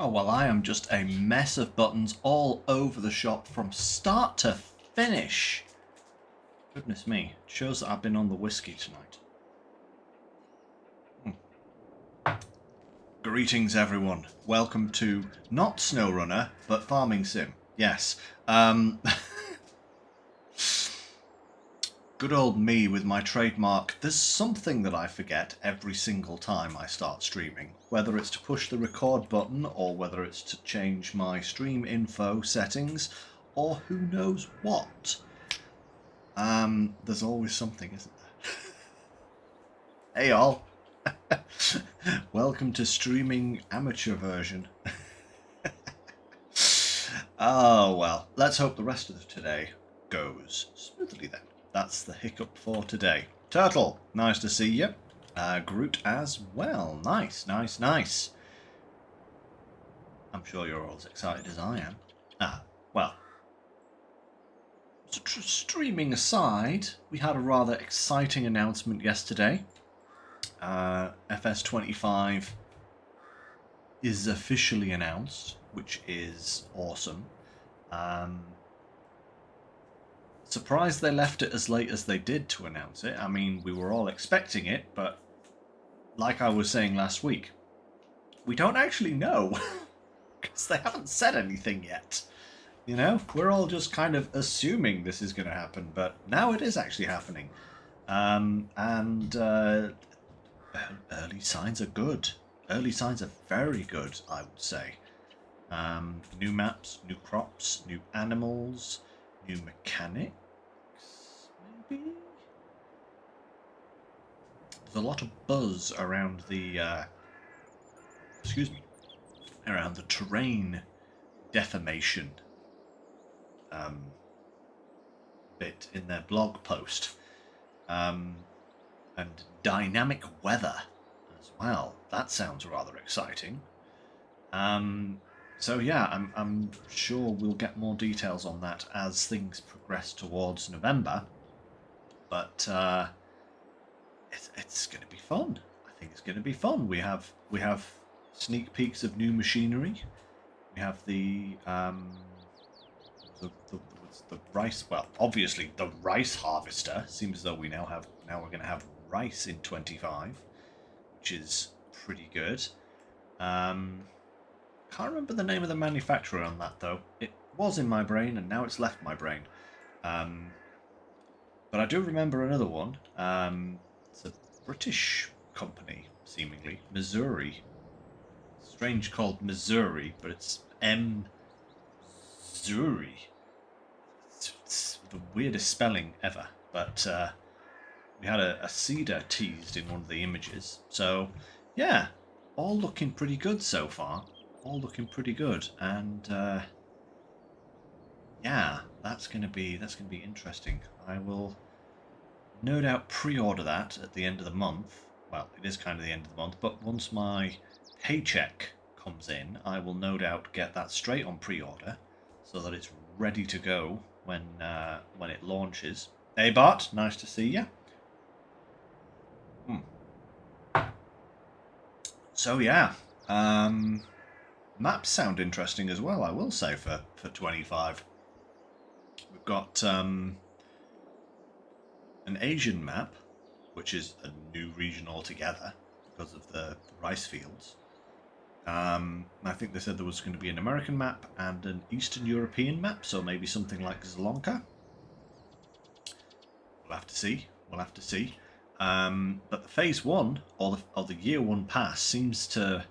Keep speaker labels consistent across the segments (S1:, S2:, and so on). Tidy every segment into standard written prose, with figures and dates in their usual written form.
S1: Oh, well, I am just a mess of buttons all over the shop from start to finish. Goodness me, it shows that I've been on the whiskey tonight. Greetings, everyone. Welcome to not SnowRunner, but Farming Sim. Yes. Good old me with my trademark. There's something that I forget every single time I start streaming. Whether it's to push the record button, or whether it's to change my stream info settings, or who knows what. There's always something, isn't there? Hey all. Welcome to streaming amateur version. Oh well, let's hope the rest of today goes smoothly then. That's the hiccup for today. Turtle, nice to see you. Groot as well. Nice, nice, nice. I'm sure you're all as excited as I am. Well. So streaming aside, we had a rather exciting announcement yesterday. FS25 is officially announced, which is awesome. Surprised they left it as late as they did to announce it. I mean, we were all expecting it, but like I was saying last week, we don't actually know because they haven't said anything yet. You know, we're all just kind of assuming this is going to happen, but now it is actually happening. Early signs are good. Early signs are very good, I would say. New maps, new crops, new animals, new mechanics, maybe? There's a lot of buzz around the, around the terrain deformation bit in their blog post. And dynamic weather as well. That sounds rather exciting. So yeah, I'm sure we'll get more details on that as things progress towards November. But it's going to be fun. I think it's going to be fun. We have sneak peeks of new machinery. We have the rice. Well, obviously the rice harvester. Seems as though we're going to have rice in 25, which is pretty good. Can't remember the name of the manufacturer on that though. It was in my brain and now it's left my brain. But I do remember another one. It's a British company, seemingly. Missouri. Strange called Missouri, but it's Missouri. It's the weirdest spelling ever. But we had a cedar teased in one of the images. So, yeah, all looking pretty good so far. All looking pretty good, and yeah, that's gonna be interesting. I will no doubt pre-order that at the end of the month. Well, it is kind of the end of the month, but once my paycheck comes in, I will no doubt get that straight on pre-order, so that it's ready to go when it launches. Hey Bart, nice to see you. So yeah, maps sound interesting as well, I will say, for 25. We've got an Asian map, which is a new region altogether because of the rice fields. I think they said there was going to be an American map and an Eastern European map, so maybe something like Sri Lanka. We'll have to see. We'll have to see. But the Phase 1, or the Year 1 pass, seems to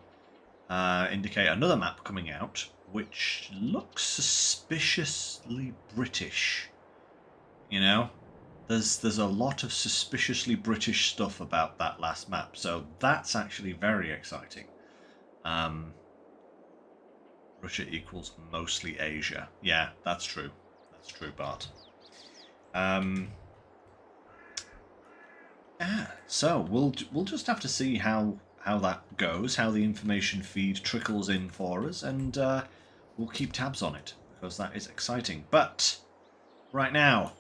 S1: indicate another map coming out, which looks suspiciously British. You know, there's a lot of suspiciously British stuff about that last map, so that's actually very exciting. Russia equals mostly Asia. Yeah, that's true. That's true, Bart. Yeah, so we'll just have to see how that goes, how the information feed trickles in for us, and we'll keep tabs on it because that is exciting. But right now,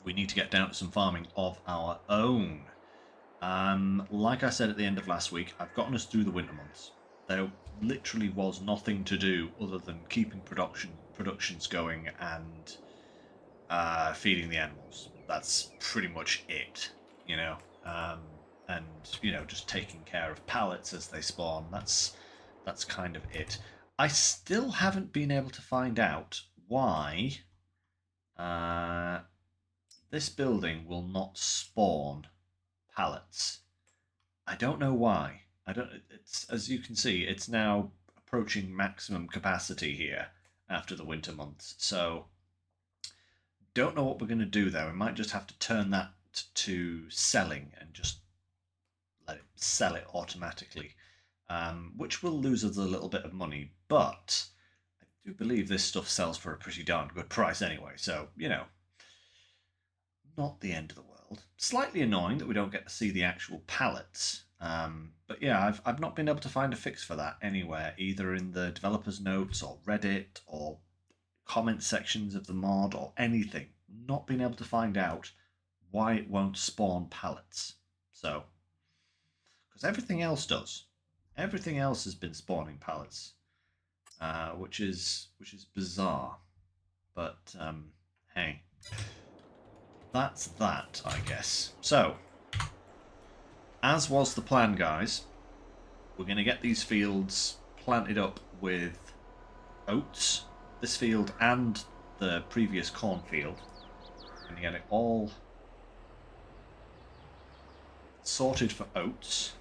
S1: we need to get down to some farming of our own. Like I said at the end of last week, I've gotten us through the winter months. there literally was nothing to do other than keeping productions going and feeding the animals. That's pretty much it, you know. And just taking care of pallets as they spawn. That's kind of it. I still haven't been able to find out why this building will not spawn pallets. I don't know why. I don't. It's, as you can see, it's now approaching maximum capacity here after the winter months. So don't know what we're going to do there. We might just have to turn that to selling and just let it sell it automatically, which will lose us a little bit of money. But I do believe this stuff sells for a pretty darn good price anyway. So, not the end of the world. Slightly annoying that we don't get to see the actual pallets. But yeah, I've not been able to find a fix for that anywhere, either in the developers' notes or Reddit or comment sections of the mod or anything. Not been able to find out why it won't spawn pallets. So, because everything else does. Everything else has been spawning pallets, which is bizarre. But hey, that's that, I guess. So, as was the plan, guys, we're going to get these fields planted up with oats. This field and the previous cornfield. We're going to get it all sorted for oats.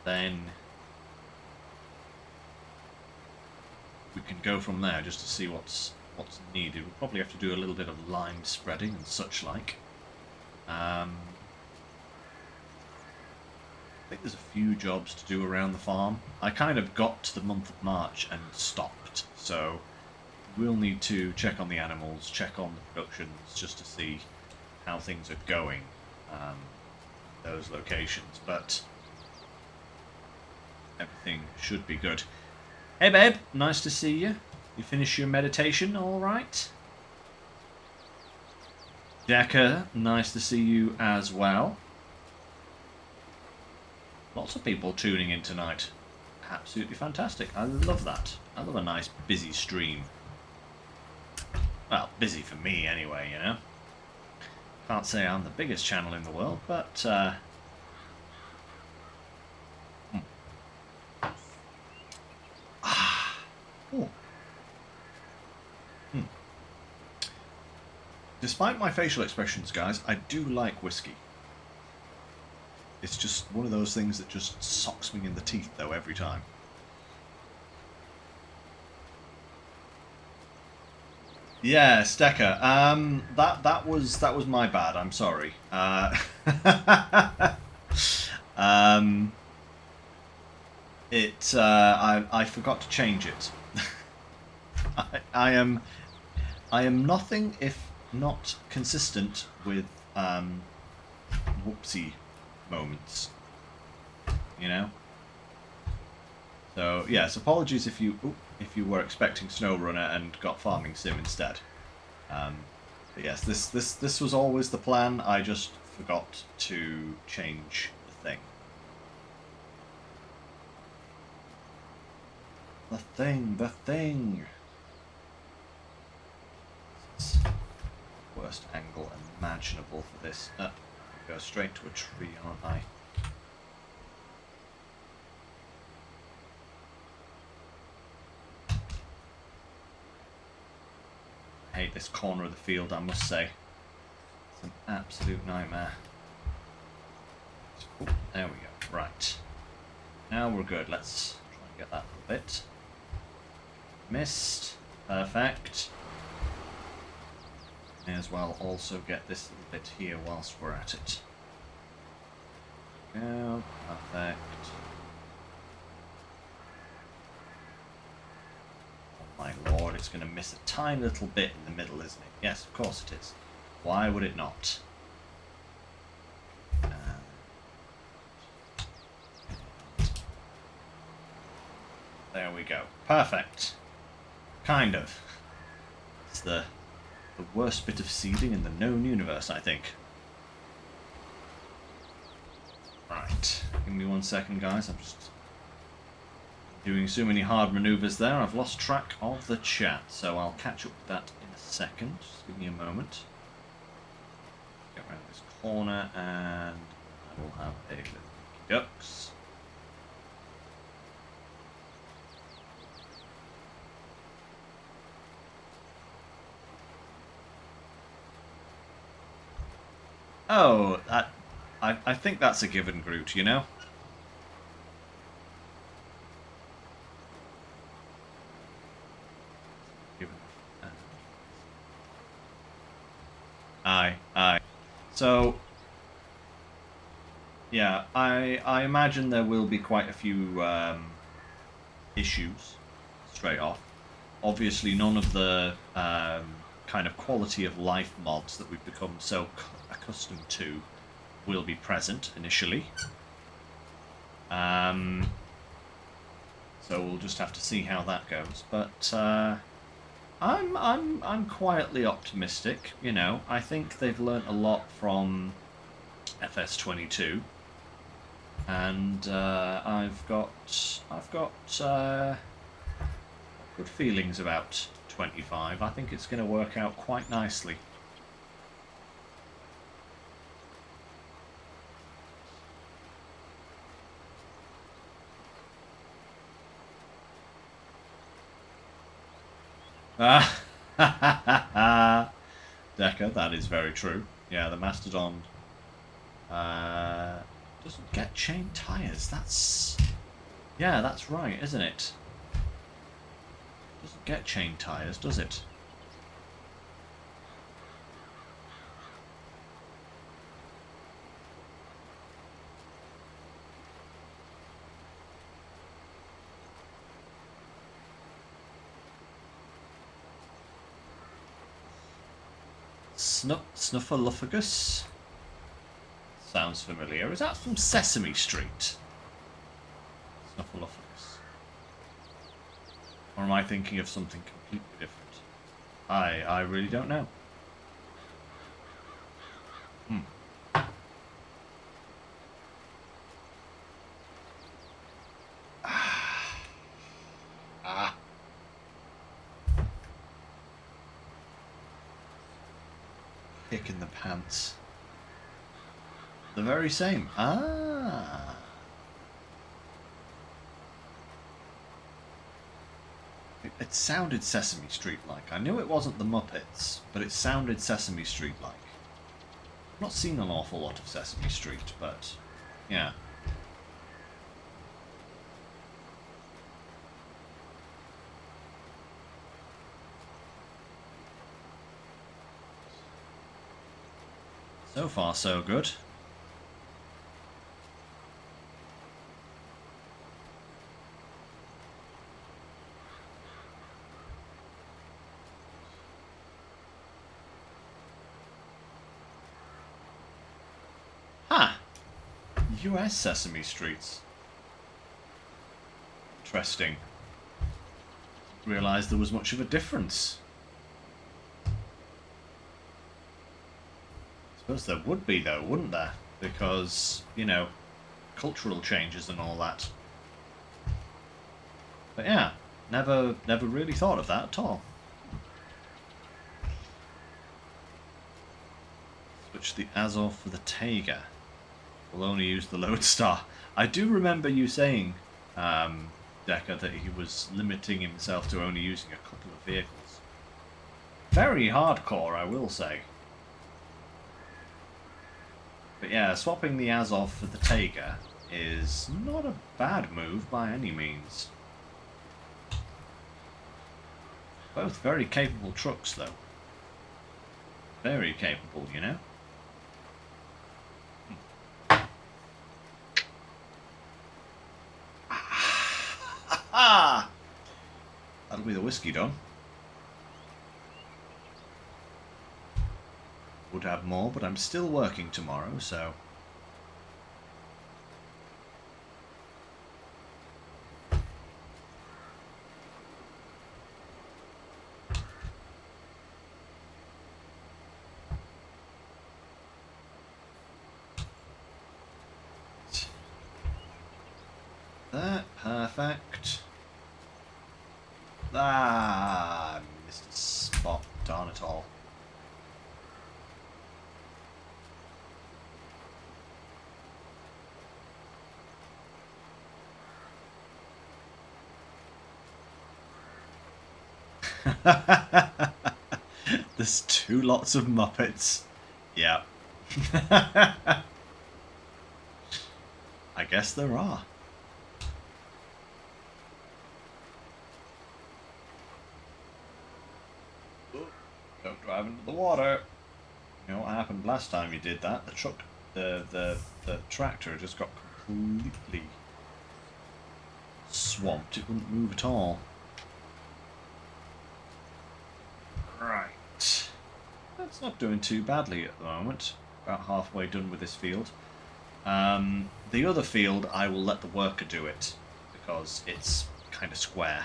S1: Then we can go from there just to see what's needed. We'll probably have to do a little bit of lime spreading and such like. I think there's a few jobs to do around the farm. I kind of got to the month of March and stopped, so we'll need to check on the animals, check on the productions, just to see how things are going, those locations, but everything should be good. Hey babe, nice to see you. You finished your meditation all right? Decker, nice to see you as well. Lots of people tuning in tonight. Absolutely fantastic. I love that. I love a nice busy stream. Well, busy for me anyway, you know. Can't say I'm the biggest channel in the world, but Despite my facial expressions, guys, I do like whiskey. It's just one of those things that just socks me in the teeth, though, every time. Yeah, Stecker. That was my bad. I'm sorry. I forgot to change it. I am nothing if not consistent with whoopsie moments, you know. So yes, apologies if you were expecting SnowRunner and got Farming Sim instead. But yes, this was always the plan. I just forgot to change the thing. The thing. It's worst angle imaginable for this. Go straight to a tree, aren't I? I hate this corner of the field, I must say. It's an absolute nightmare. Oh, there we go. Right. Now we're good. Let's try and get that little bit. Missed. Perfect. May as well also get this little bit here whilst we're at it. Go. Perfect. Oh my lord, it's going to miss a tiny little bit in the middle, isn't it? Yes, of course it is. Why would it not? There we go. Perfect. Kind of. It's the worst bit of seeding in the known universe, I think. Right, give me 1 second, guys. I'm just doing so many hard maneuvers there. I've lost track of the chat, so I'll catch up with that in a second. Just give me a moment. Get around this corner, and I will have a little ducks. Oh, I think that's a given, Groot, you know? Aye. So, yeah, I imagine there will be quite a few issues straight off. Obviously, none of the kind of quality of life mods that we've become so accustomed to will be present initially. So we'll just have to see how that goes. But I'm quietly optimistic. You know, I think they've learnt a lot from FS22, and I've got good feelings about 25. I think it's going to work out quite nicely. Decker, that is very true. Yeah, the Mastodon doesn't get chain tires. Yeah, that's right, isn't it? Doesn't get chain tires, does it? Snuffleupagus? Sounds familiar. Is that from Sesame Street? Snuffleupagus. Or am I thinking of something completely different? I really don't know. Kick in the pants. The very same. It sounded Sesame Street-like. I knew it wasn't the Muppets, but it sounded Sesame Street-like. I've not seen an awful lot of Sesame Street, but yeah. So far, so good. US Sesame Streets. Interesting. Didn't realise there was much of a difference. I suppose there would be, though, wouldn't there? Because, you know, cultural changes and all that. But yeah, never really thought of that at all. Switch the Azov for the Taiga. We'll only use the Lodestar. I do remember you saying, Decker, that he was limiting himself to only using a couple of vehicles. Very hardcore, I will say. But yeah, swapping the Azov for the Taiga is not a bad move by any means. Both very capable trucks, though. Very capable, you know? That'll be the whiskey done. Would have more, but I'm still working tomorrow, so... there. Perfect. Ah, missed a spot. Darn it all. There's two lots of Muppets. Yeah. I guess there are. Don't drive into the water. You know what happened last time you did that? The truck, the tractor just got completely swamped. It wouldn't move at all. Right. That's not doing too badly at the moment. About halfway done with this field. The other field, I will let the worker do it because it's kind of square.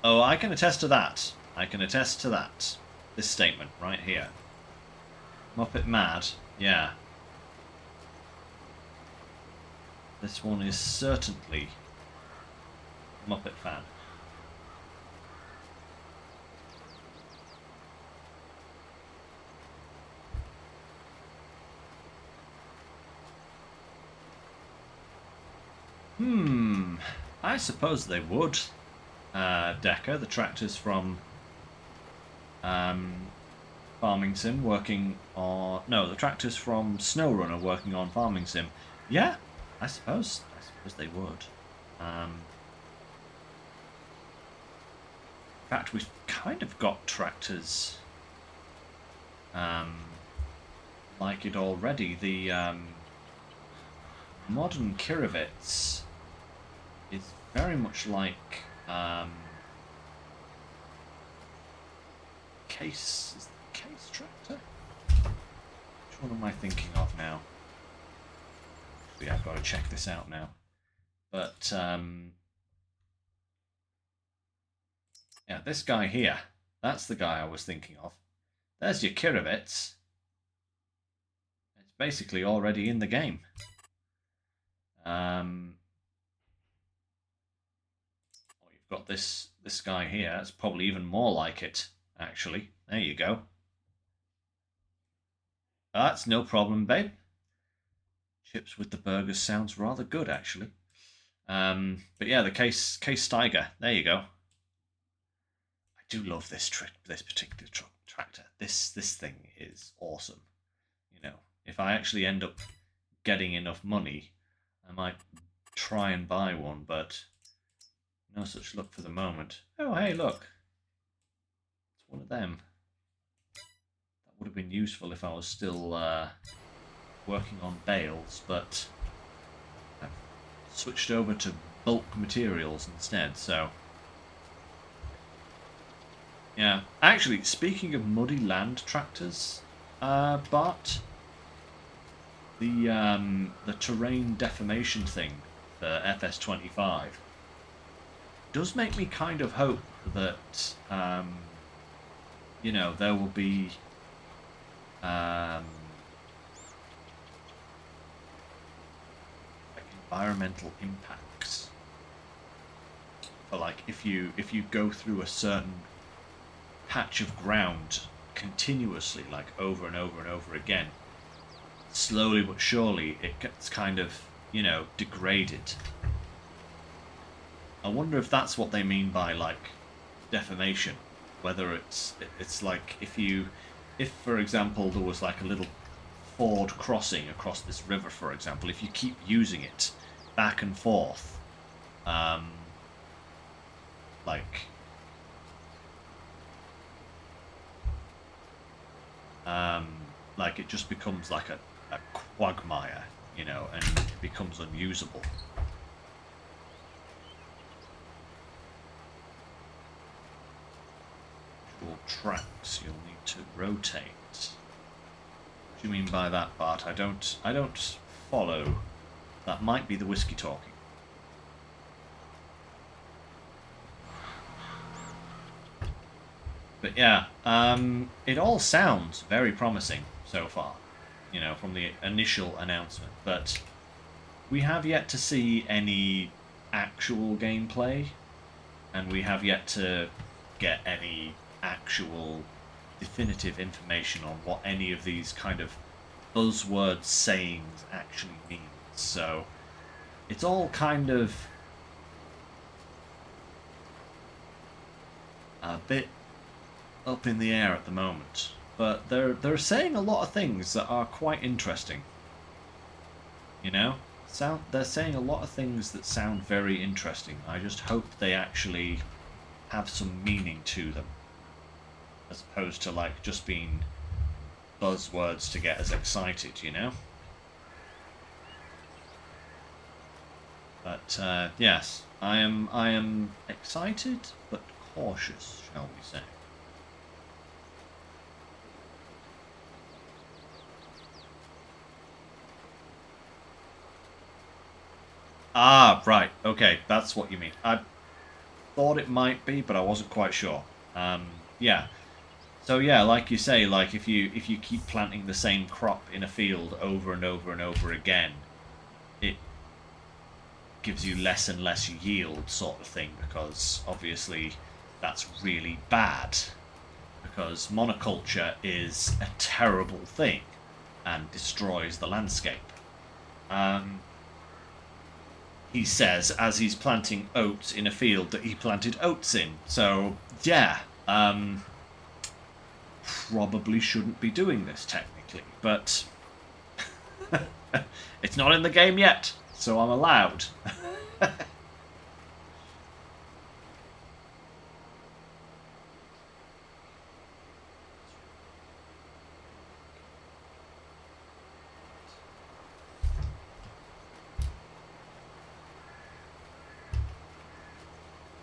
S1: Oh, I can attest to that. I can attest to that. This statement right here. Muppet mad, yeah. This one is certainly Muppet fan. I suppose they would. Decker, the tractors from Farming Sim working on... No, the tractors from SnowRunner working on Farming Sim. Yeah, I suppose they would. In fact, we've kind of got tractors like it already. The modern Kirovitz is very much like Case. Is the Case tractor? Which one am I thinking of now? Yeah, I've got to check this out now. But yeah, this guy here. That's the guy I was thinking of. There's your Kirovitz. It's basically already in the game. You've got this guy here. It's probably even more like it, actually. There you go. That's no problem, babe. Chips with the burgers sounds rather good, actually. But yeah, the Case Steiger. There you go. I do love this particular tractor. This thing is awesome. You know, if I actually end up getting enough money, I might try and buy one, but no such luck for the moment. Oh, hey, look. It's one of them. That would have been useful if I was still working on bales, but I've switched over to bulk materials instead, so... Yeah. Actually, speaking of muddy land tractors, Bart, the terrain deformation thing for FS25 does make me kind of hope that you know, there will be like environmental impacts for, like, if you go through a certain patch of ground continuously, like over and over and over again, slowly but surely it gets kind of, you know, degraded. I wonder if that's what they mean by, like, deformation. Whether it's like if for example there was like a little ford crossing across this river, for example, if you keep using it back and forth, like it just becomes like a quagmire, you know, and it becomes unusable. Tracks you'll need to rotate. What do you mean by that, Bart? I don't follow. That might be the whiskey talking. But yeah, it all sounds very promising so far, you know, from the initial announcement, but we have yet to see any actual gameplay, and we have yet to get any actual definitive information on what any of these kind of buzzword sayings actually means. So it's all kind of a bit up in the air at the moment. But they're saying a lot of things that are quite interesting. You know? They're saying a lot of things that sound very interesting. I just hope they actually have some meaning to them, as opposed to like just being buzzwords to get us excited, you know? But yes, I am excited but cautious, shall we say. Ah, right. Okay, that's what you mean. I thought it might be, but I wasn't quite sure. Yeah. So yeah, like you say, like if you keep planting the same crop in a field over and over and over again, it gives you less and less yield, sort of thing. Because obviously, that's really bad. Because monoculture is a terrible thing and destroys the landscape. He says as he's planting oats in a field that he planted oats in. So, yeah, probably shouldn't be doing this technically, but it's not in the game yet, so I'm allowed.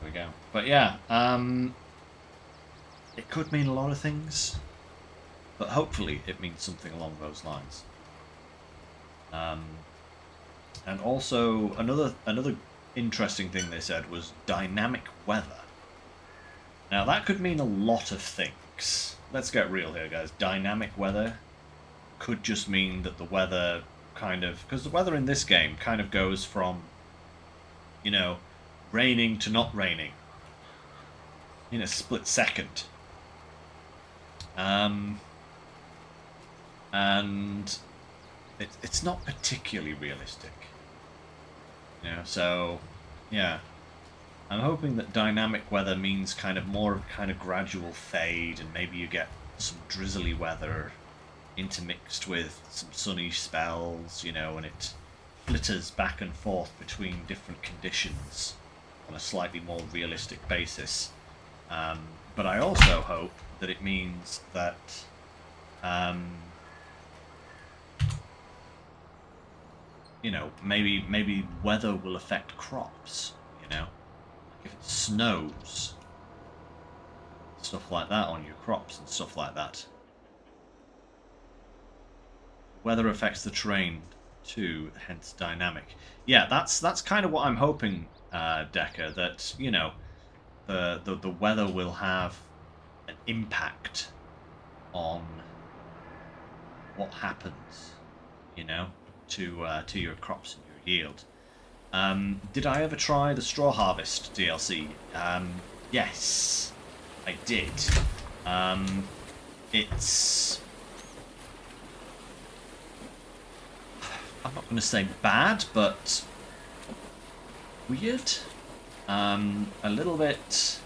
S1: There we go. But yeah, it could mean a lot of things, but hopefully it means something along those lines. And also another interesting thing they said was dynamic weather. Now that could mean a lot of things. Let's get real here, guys. Dynamic weather could just mean that the weather kind of, because the weather in this game kind of goes from, you know, raining to not raining in a split second. And it's not particularly realistic. You know, so yeah. I'm hoping that dynamic weather means kind of more kind of gradual fade, and maybe you get some drizzly weather intermixed with some sunny spells, you know, and it flitters back and forth between different conditions on a slightly more realistic basis. But I also hope that it means that you know, maybe weather will affect crops, you know? If it snows, stuff like that on your crops and stuff like that. Weather affects the terrain too, hence dynamic. Yeah, that's kind of what I'm hoping, Decker, that, you know, the weather will have an impact on what happens, you know, to your crops and your yield. Did I ever try the Straw Harvest DLC? Yes, I did. It's... I'm not going to say bad, but weird. A little bit...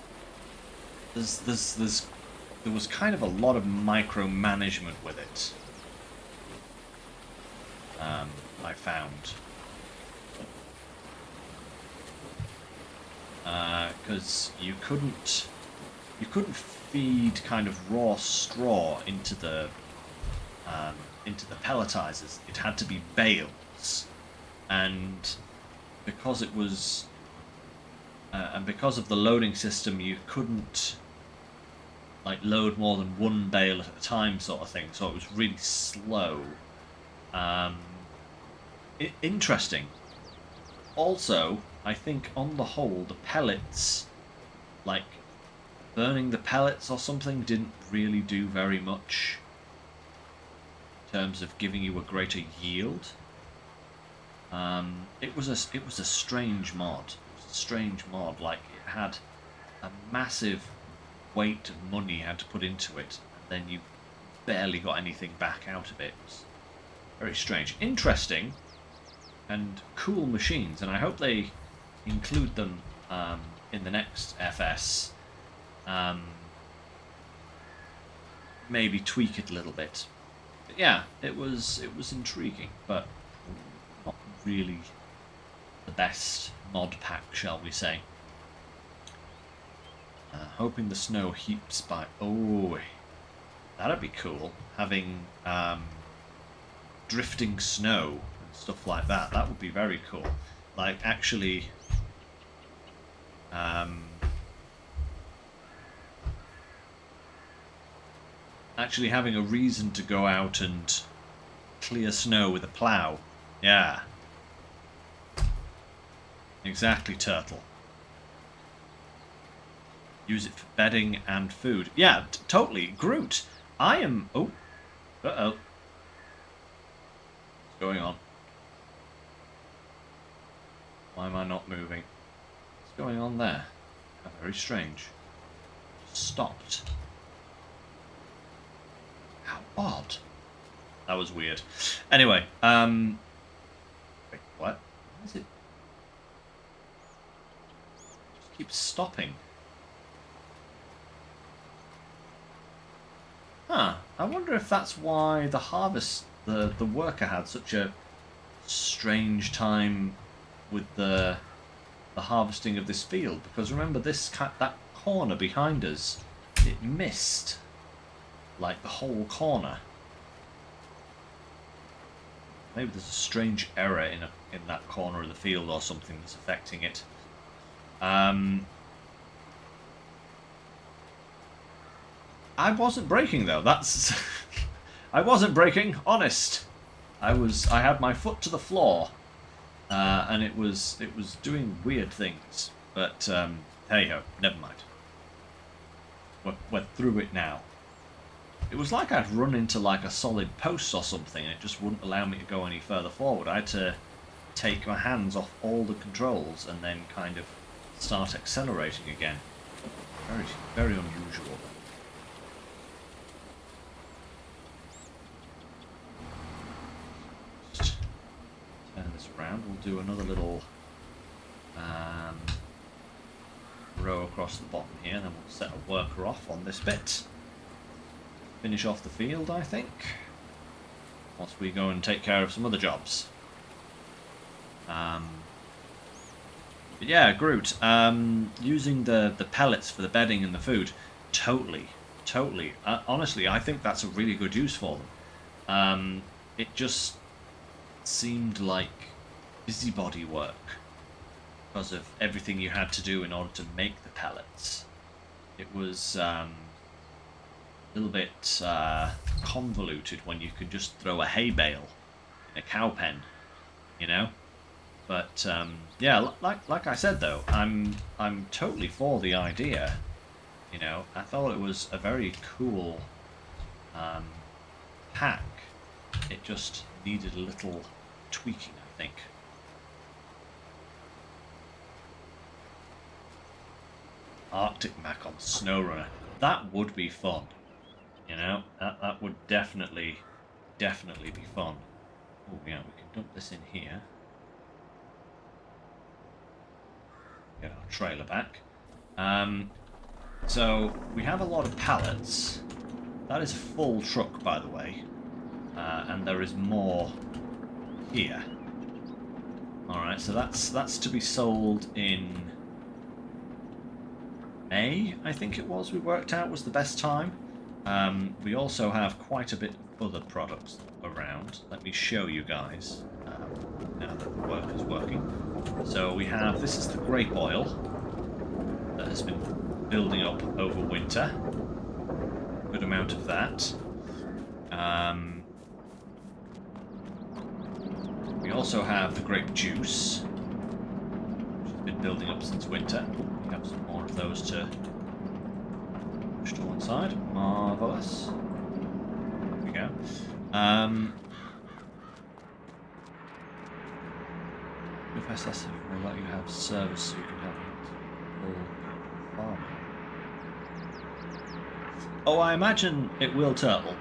S1: There was kind of a lot of micromanagement with it. I found. Because you couldn't feed kind of raw straw into the pelletizers. It had to be bales, and because it was and because of the loading system, you couldn't like load more than one bale at a time, sort of thing. So it was really slow. Interesting. Also, I think on the whole, the pellets, like burning the pellets or something, didn't really do very much in terms of giving you a greater yield. It was a strange mod. It was a strange mod. Like, it had a massive weight of money you had to put into it, and then you barely got anything back out of it. It was very strange. Interesting and cool machines, and I hope they include them in the next FS. Maybe tweak it a little bit. But yeah, it was intriguing, but not really the best mod pack, shall we say. Hoping the snow heaps by... Oh, that'd be cool. Having drifting snow and stuff like that. That would be very cool. Like, actually... actually having a reason to go out and clear snow with a plough. Yeah. Exactly, Turtle. Use it for bedding and food. Yeah, totally. Groot. I am... Oh. Uh-oh. What's going on? Why am I not moving? What's going on there? Oh, very strange. Just stopped. How odd. That was weird. Anyway, wait, what? What is it? Just keeps stopping. Huh. I wonder if that's why the harvest, the worker had such a strange time with the harvesting of this field. Because remember, that corner behind us, it missed like the whole corner. Maybe there's a strange error in that corner of the field or something that's affecting it. I wasn't braking though. That's I wasn't braking. Honest. I had my foot to the floor, and it was doing weird things. But hey ho, never mind. We're through it now. It was like I'd run into like a solid post or something, and it just wouldn't allow me to go any further forward. I had to take my hands off all the controls and then kind of start accelerating again. Very, very unusual. Just turn this around. We'll do another little row across the bottom here, and then we'll set a worker off on this bit. Finish off the field, I think, once we go and take care of some other jobs. But yeah, Groot, using the pellets for the bedding and the food, totally. Honestly, I think that's a really good use for them. It just seemed like busybody work because of everything you had to do in order to make the pellets. It was a little bit convoluted when you could just throw a hay bale in a cow pen, you know. But yeah, like I said though, I'm totally for the idea. You know, I thought it was a very cool pack. It just needed a little tweaking, I think. Arctic Mac on SnowRunner. That would be fun. You know, that would definitely be fun. Oh yeah, we can dump this in here. Get our trailer back. So we have a lot of pallets. That is a full truck, by the way, and there is more here. All right, so that's to be sold in May, I think it was. We worked out was the best time. We also have quite a bit of other products around. Let me show you guys now that the work is working. So we have, this is the grape oil that has been building up over winter. Good amount of that. We also have the grape juice, which has been building up since winter. We have some more of those to push to one side. Marvellous. There we go. FSS will let you have service so you can have multiple farming. Oh, I imagine it will, Turtle.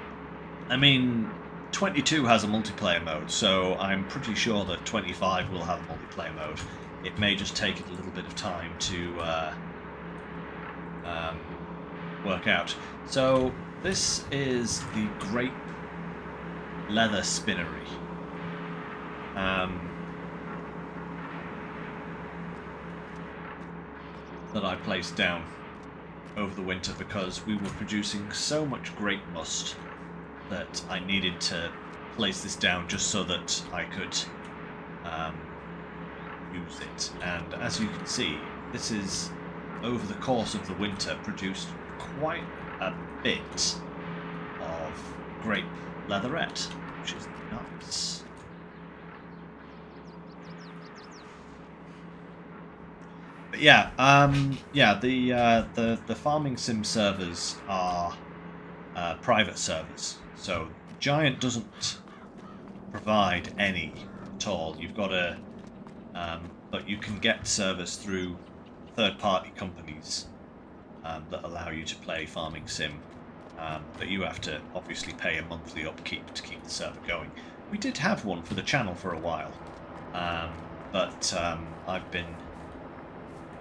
S1: I mean, 22 has a multiplayer mode, so I'm pretty sure that 25 will have a multiplayer mode. It may just take it a little bit of time to work out. So this is the grape leather spinnery. That I placed down over the winter because we were producing so much grape must that I needed to place this down just so that I could use it. And as you can see, this is, over the course of the winter, produced quite a bit of grape leatherette, which is nice. But yeah, the farming sim servers are private servers, so Giant doesn't provide any at all. You've got to, but you can get servers through third-party companies that allow you to play farming sim, but you have to obviously pay a monthly upkeep to keep the server going. We did have one for the channel for a while, but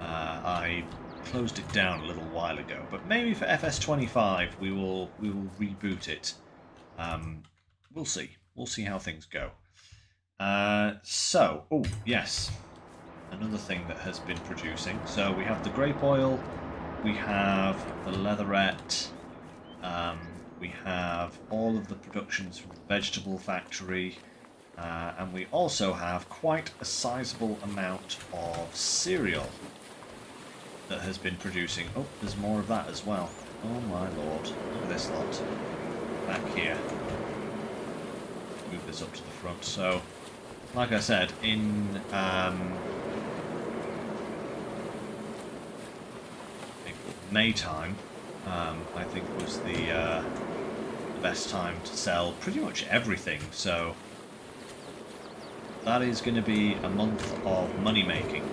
S1: I closed it down a little while ago. But maybe for FS25 we will reboot it. We'll see. We'll see how things go. So, oh yes, another thing that has been producing. So we have the grape oil, we have the leatherette, we have all of the productions from the vegetable factory, and we also have quite a sizable amount of cereal that has been producing. Oh, there's more of that as well. Oh my lord, look at this lot back here. Move this up to the front. So, like I said, in May time, I think was the best time to sell pretty much everything. So that is going to be a month of money making,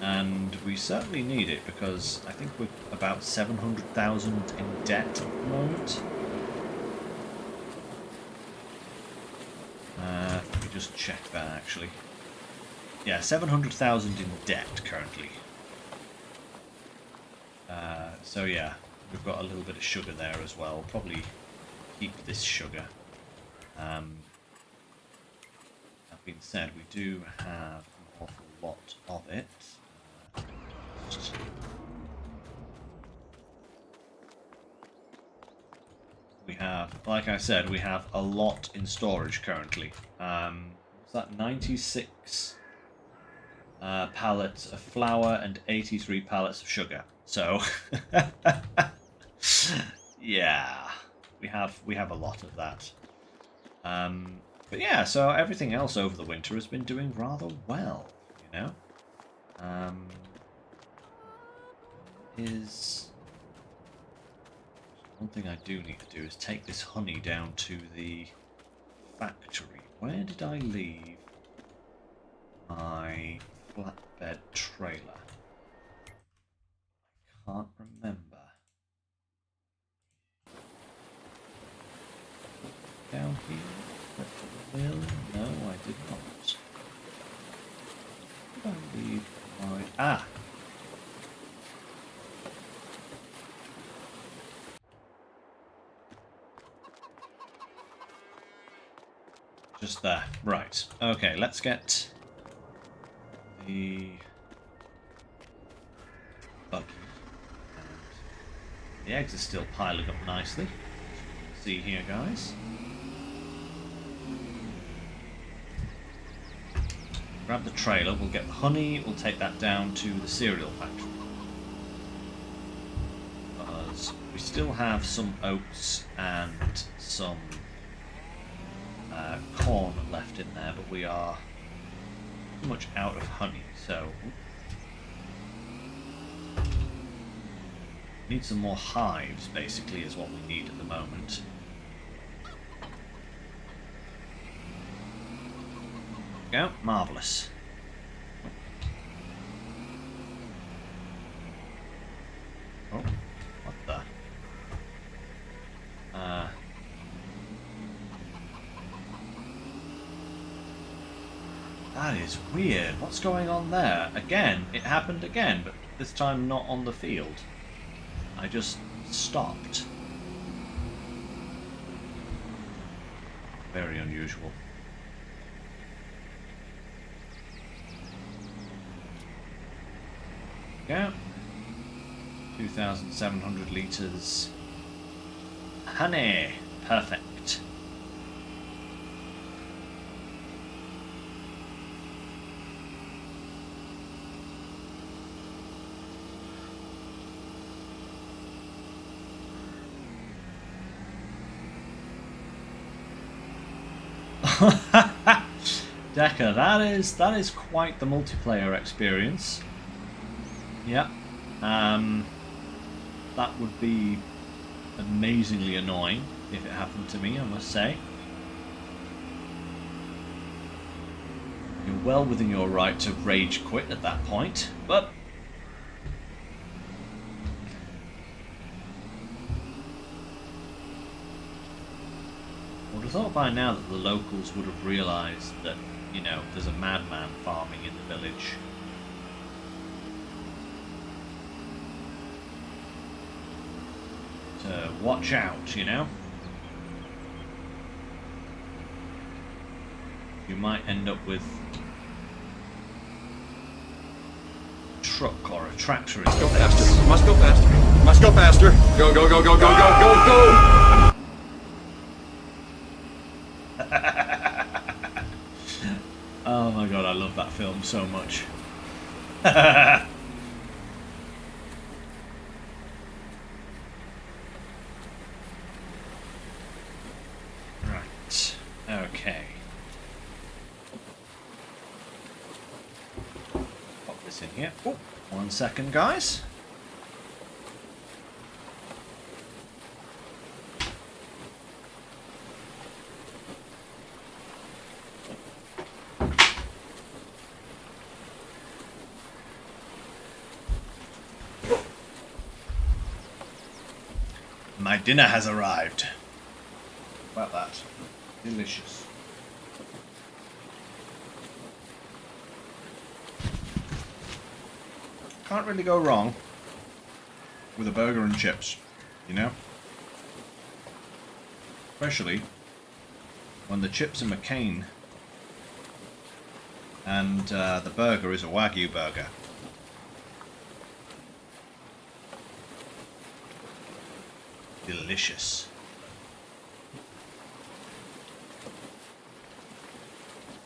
S1: and we certainly need it because I think we're about 700,000 in debt at the moment. Let me just check that actually. Yeah, 700,000 in debt currently. So yeah, we've got a little bit of sugar there as well. Probably keep this sugar. That being said, we do have an awful lot of it. We have, like I said, we have a lot in storage currently. What's that? 96 pallets of flour and 83 pallets of sugar. So, yeah, we have a lot of that. But yeah, so everything else over the winter has been doing rather well, you know. Is one thing I do need to do is take this honey down to the factory. Where did I leave my flatbed trailer? I can't remember. Down here? Mill? No, I did not. Where did I leave my... Ah! Just there. Right. Okay, let's get the buggy. And the eggs are still piling up nicely, as you can see here, guys. Grab the trailer, we'll get the honey, we'll take that down to the cereal factory. Because we still have some oats and some corn left in there, but we are pretty much out of honey, so need some more hives, basically, is what we need at the moment. There we go, marvellous. That is weird. What's going on there? Again, it happened again, but this time not on the field. I just stopped. Very unusual. Yeah. 2,700 litres. Honey. Perfect. Decker, that is quite the multiplayer experience. Yeah. That would be amazingly annoying if it happened to me, I must say. You're well within your right to rage quit at that point, but I would have thought by now that the locals would have realised that, you know, there's a madman farming in the village. To watch out, you know? You might end up with a truck or a tractor.
S2: Must go faster. Must go faster. Must go faster. Go, go, go, go, go, go, go, go!
S1: Oh my god, I love that film so much. Right, okay. Pop this in here. Oh, 1 second, guys. My dinner has arrived. How about that? Delicious. Can't really go wrong with a burger and chips, you know? Especially when the chips are McCain and the burger is a Wagyu burger. Delicious.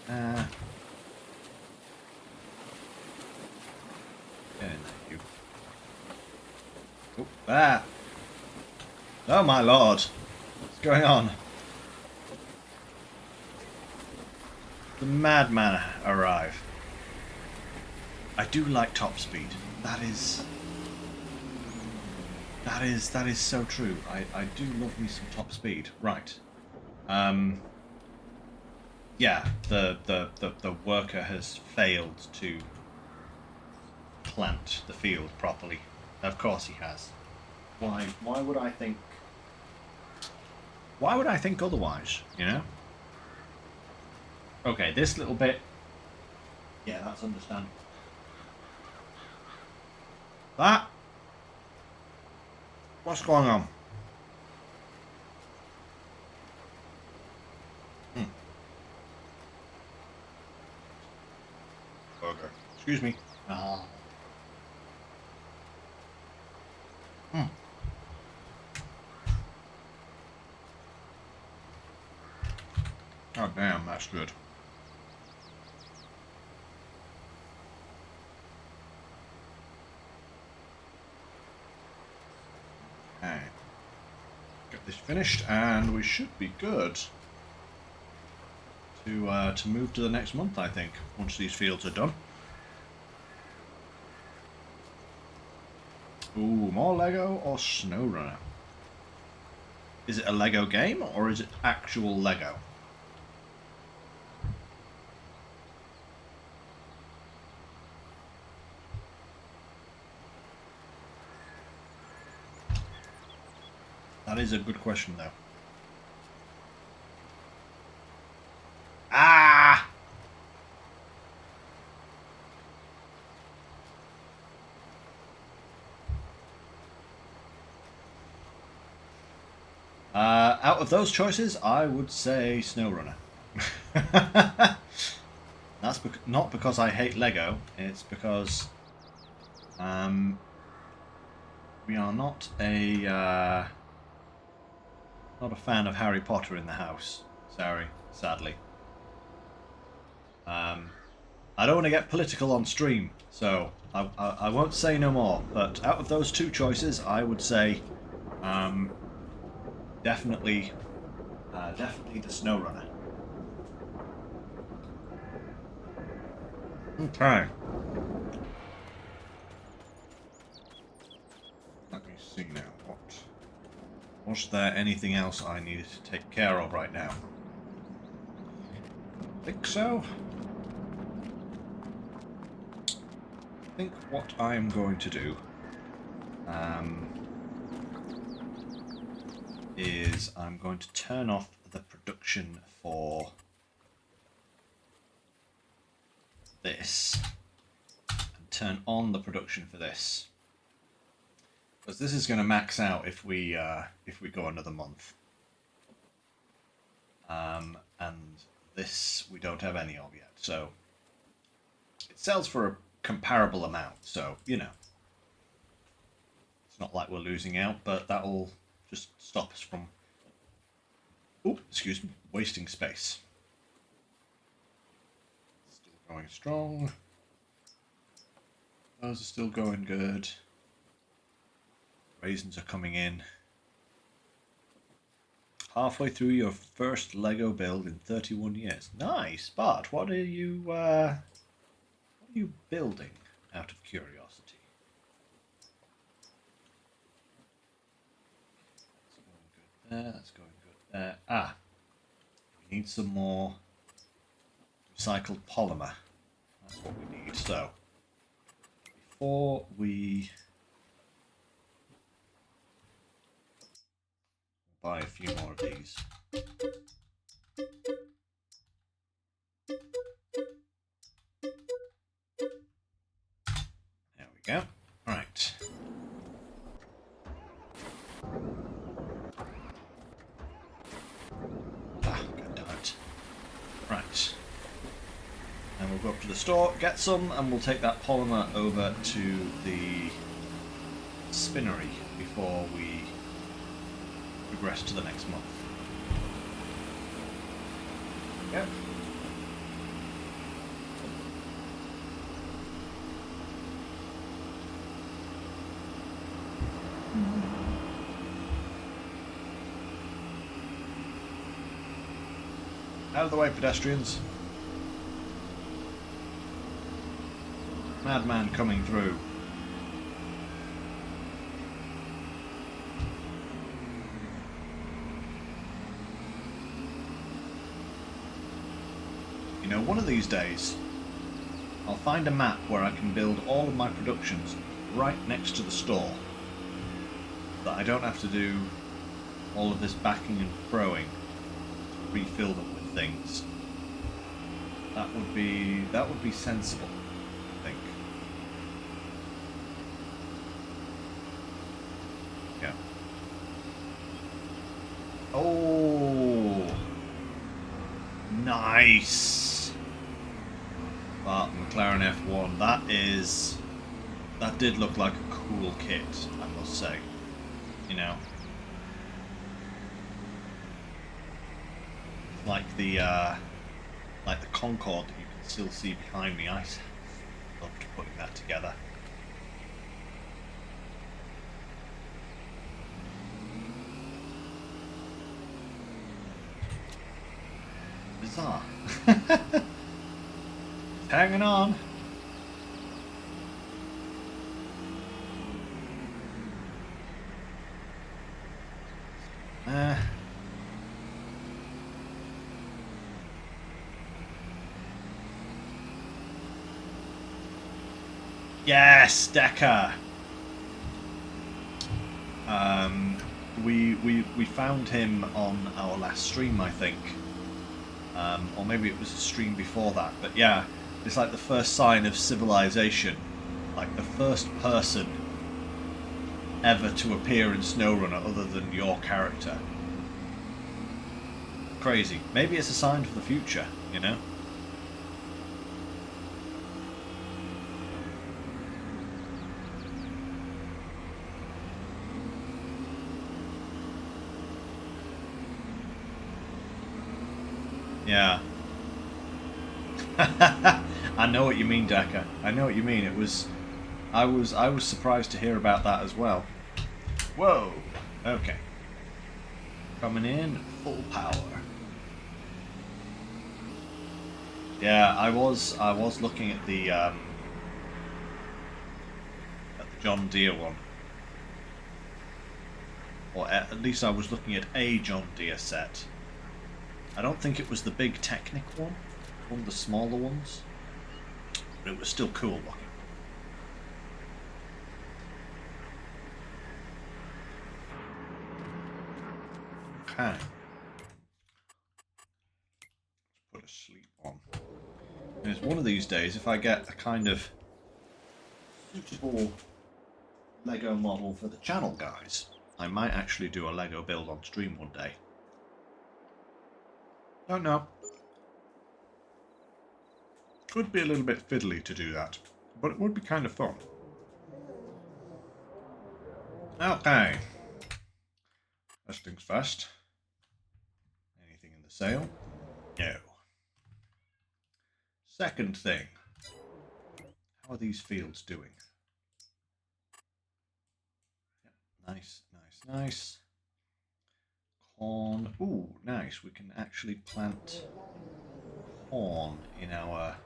S1: Yeah, you. Oh, ah! Oh my lord! What's going on? The madman arrive. I do like top speed. That is so true. I do love me some top speed. Right. Yeah, the worker has failed to plant the field properly. Of course he has. Why would I think otherwise, you know? Okay, this little bit, yeah, that's understandable. That, what's going on? Burger. Excuse me. Oh. Oh damn, that's good. Okay. Get this finished and we should be good to move to the next month, I think, once these fields are done. Ooh, more Lego or SnowRunner? Is it a Lego game or is it actual Lego? That is a good question, though. Ah! out of those choices, I would say SnowRunner. That's not because I hate Lego. It's because we are not a fan of Harry Potter in the house. Sorry, sadly. I don't want to get political on stream, so I won't say no more. But out of those two choices, I would say definitely the SnowRunner. Okay. Let me see now. Was there anything else I needed to take care of right now? I think so. I think what I'm going to do is I'm going to turn off the production for this and turn on the production for this, because this is going to max out if we go another month, and this we don't have any of yet, so it sells for a comparable amount, so you know it's not like we're losing out, but that'll just stop us from wasting space. Still going strong. Those are still going good. Raisins are coming in. Halfway through your first Lego build in 31 years. Nice, Bart. What are you building, out of curiosity? That's going good there. That's going good there. Ah, we need some more recycled polymer. That's what we need. So before we buy a few more of these. There we go. Right. God damn it. Right. And we'll go up to the store, get some, and we'll take that polymer over to the spinnery before we progress to the next month. Yep. Out of the way, pedestrians. Madman coming through. You know, one of these days, I'll find a map where I can build all of my productions right next to the store. That I don't have to do all of this backing and throwing to refill them with things. That would be sensible, I think. Yeah. Oh, nice. But McLaren F1, that did look like a cool kit, I must say. You know, like the Concorde that you can still see behind me. I loved putting that together. Bizarre. Hanging on. Yes, Decker. We found him on our last stream, I think, or maybe it was a stream before that. But yeah, it's like the first sign of civilization, like the first person ever to appear in SnowRunner other than your character. crazy. Maybe it's a sign for the future, you know? Yeah. I know what you mean, Decker. I know what you mean. I was surprised to hear about that as well. Whoa. Okay. Coming in full power. Yeah, I was looking at the John Deere one. Or at least I was looking at a John Deere set. I don't think it was the big Technic one of the smaller ones, but it was still cool looking. Okay. Let's put a sleep on. And it's one of these days, if I get a kind of suitable Lego model for the channel, guys, I might actually do a Lego build on stream one day. Don't know. Could be a little bit fiddly to do that, but it would be kind of fun. Okay. First things first. Anything in the sale? No. Second thing. How are these fields doing? Yep. Nice, nice, nice. Corn. Ooh, nice. We can actually plant corn in our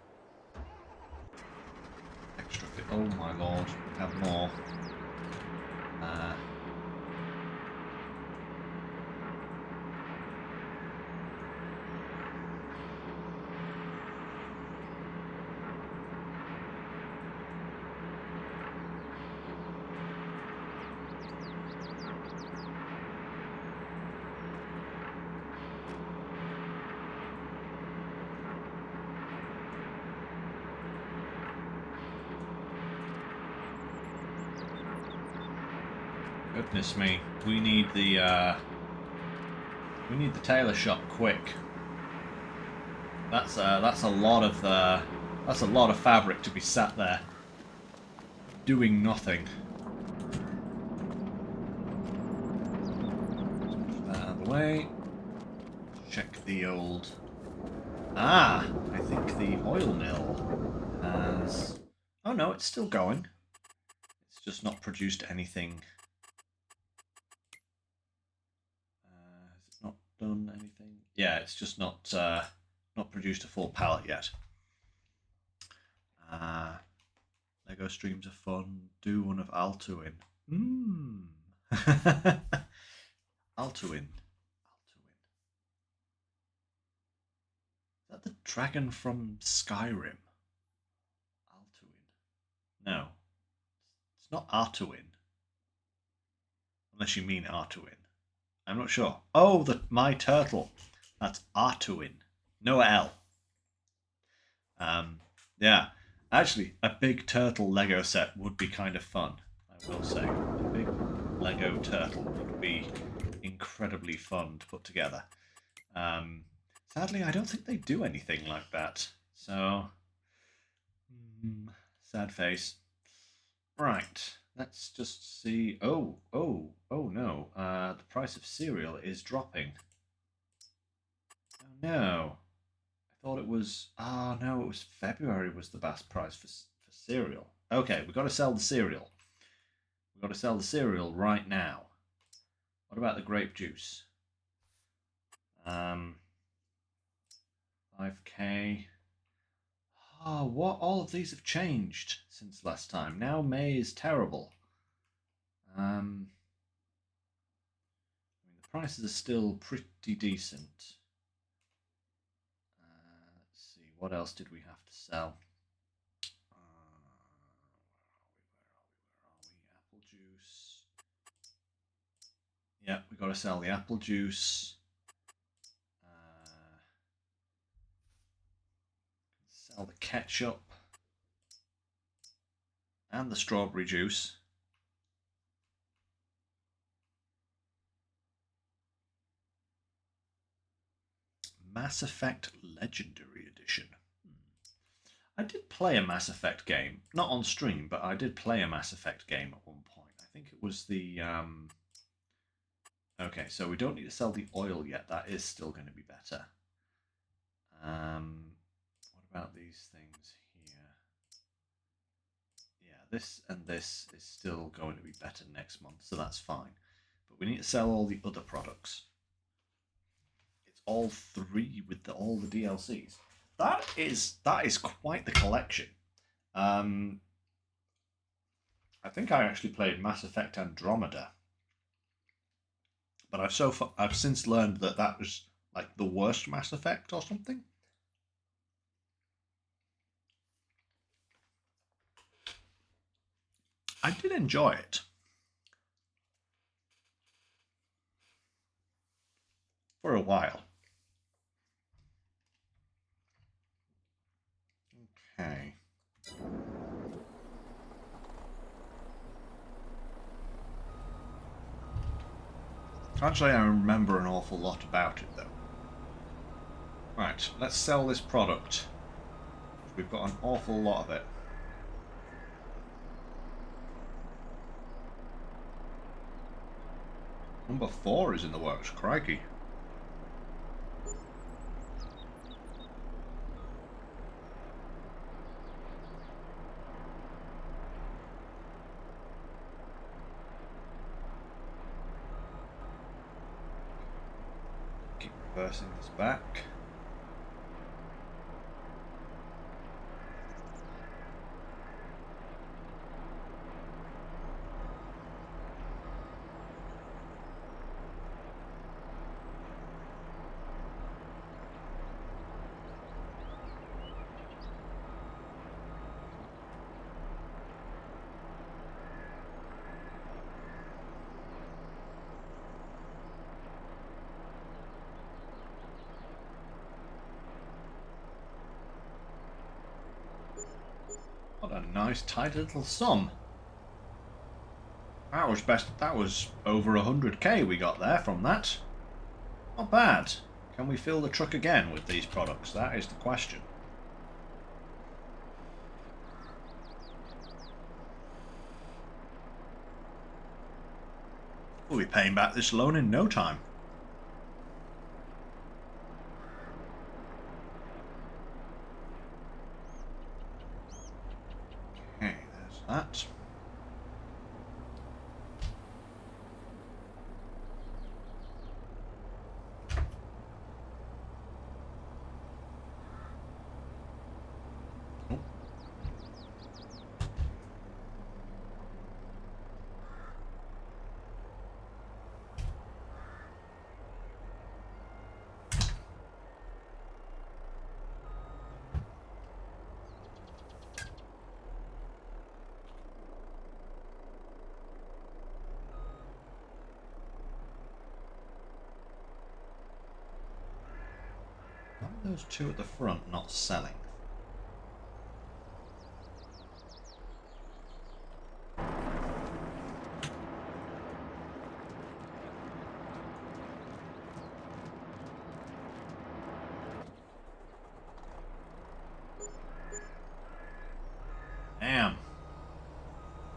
S1: extra. Oh my lord, we have more. Goodness me, we need the tailor shop quick. That's a lot of fabric to be sat there doing nothing. Put that out of the way. Check the old. Ah, I think the oil mill has. Oh no, it's still going. It's just not produced anything. Has it not done anything? Yeah, it's just not produced a full pallet yet. Lego streams are fun. Do one of Altuin. Altuin. Is that the dragon from Skyrim? Altuin. No. It's not Artuin. Unless you mean Artuin. I'm not sure. Oh, my turtle. That's Artuin. No L. Yeah. Actually, a big turtle Lego set would be kind of fun, I will say. A big Lego turtle would be incredibly fun to put together. Sadly, I don't think they do anything like that. So, sad face. Right, let's just see. Oh no. The price of cereal is dropping. Oh no. I thought it was. Ah, no, it was February was the best price for cereal. Okay, we've got to sell the cereal. We've got to sell the cereal right now. What about the grape juice? 5k. Oh, what? All of these have changed since last time. Now May is terrible. I mean, the prices are still pretty decent. Let's see, what else did we have to sell? Where are we? Apple juice. Yeah, we got to sell the apple juice. Sell the ketchup and the strawberry juice. Mass Effect Legendary Edition. I did play a Mass Effect game, not on stream, but I did play a Mass Effect game at one point. I think it was the... Okay, so we don't need to sell the oil yet. That is still going to be better. What about these things here? Yeah, this and this is still going to be better next month, so that's fine. But we need to sell all the other products. It's all three with all the DLCs. That is quite the collection. I think I actually played Mass Effect Andromeda, but I've since learned that was like the worst Mass Effect or something. I did enjoy it. For a while. Okay. Can't say I remember an awful lot about it, though. Right, let's sell this product. We've got an awful lot of it. Number 4 is in the works, crikey. Keep reversing this back. What a nice tight little sum. That was best. That was over 100k we got there from that. Not bad. Can we fill the truck again with these products? That is the question. We'll be paying back this loan in no time. Okay, there's that. Why are those two at the front not selling? Damn.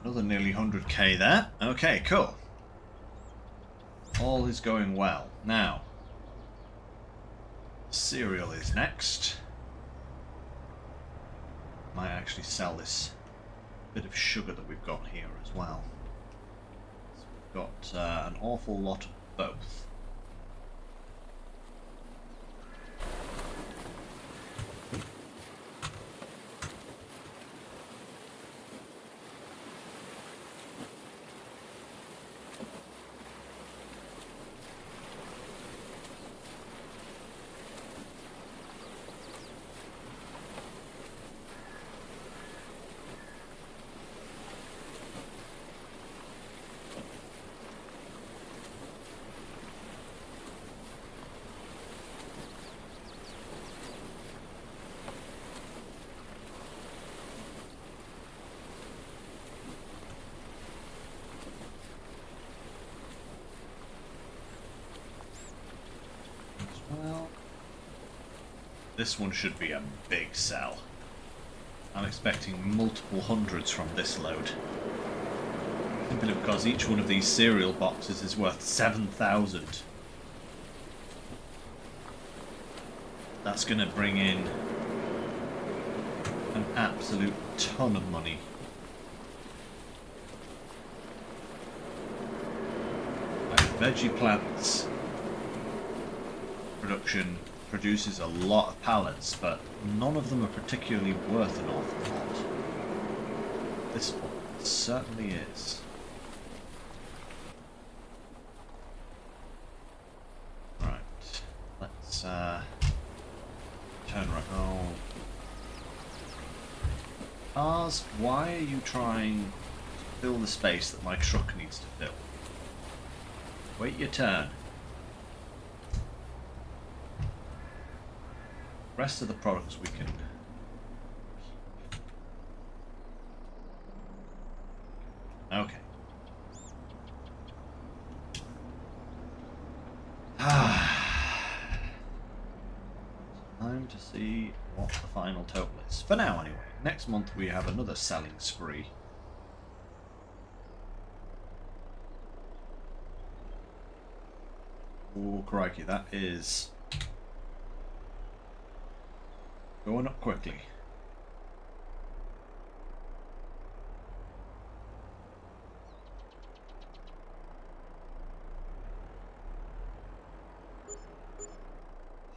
S1: Another nearly 100k there. Okay, cool. All is going well. Now, cereal is next. Might actually sell this bit of sugar that we've got here as well. So we've got an awful lot of both. This one should be a big sell. I'm expecting multiple hundreds from this load. Simply because each one of these cereal boxes is worth 7,000. That's going to bring in an absolute ton of money. Veggie plants production produces a lot of pallets, but none of them are particularly worth an awful lot. This one certainly is. Right, let's turn right. Oh, cars, why are you trying to fill the space that my truck needs to fill? Wait your turn. Rest of the products we can keep. Okay. Time to see what the final total is. For now, anyway. Next month we have another selling spree. Oh, crikey, that is going up quickly.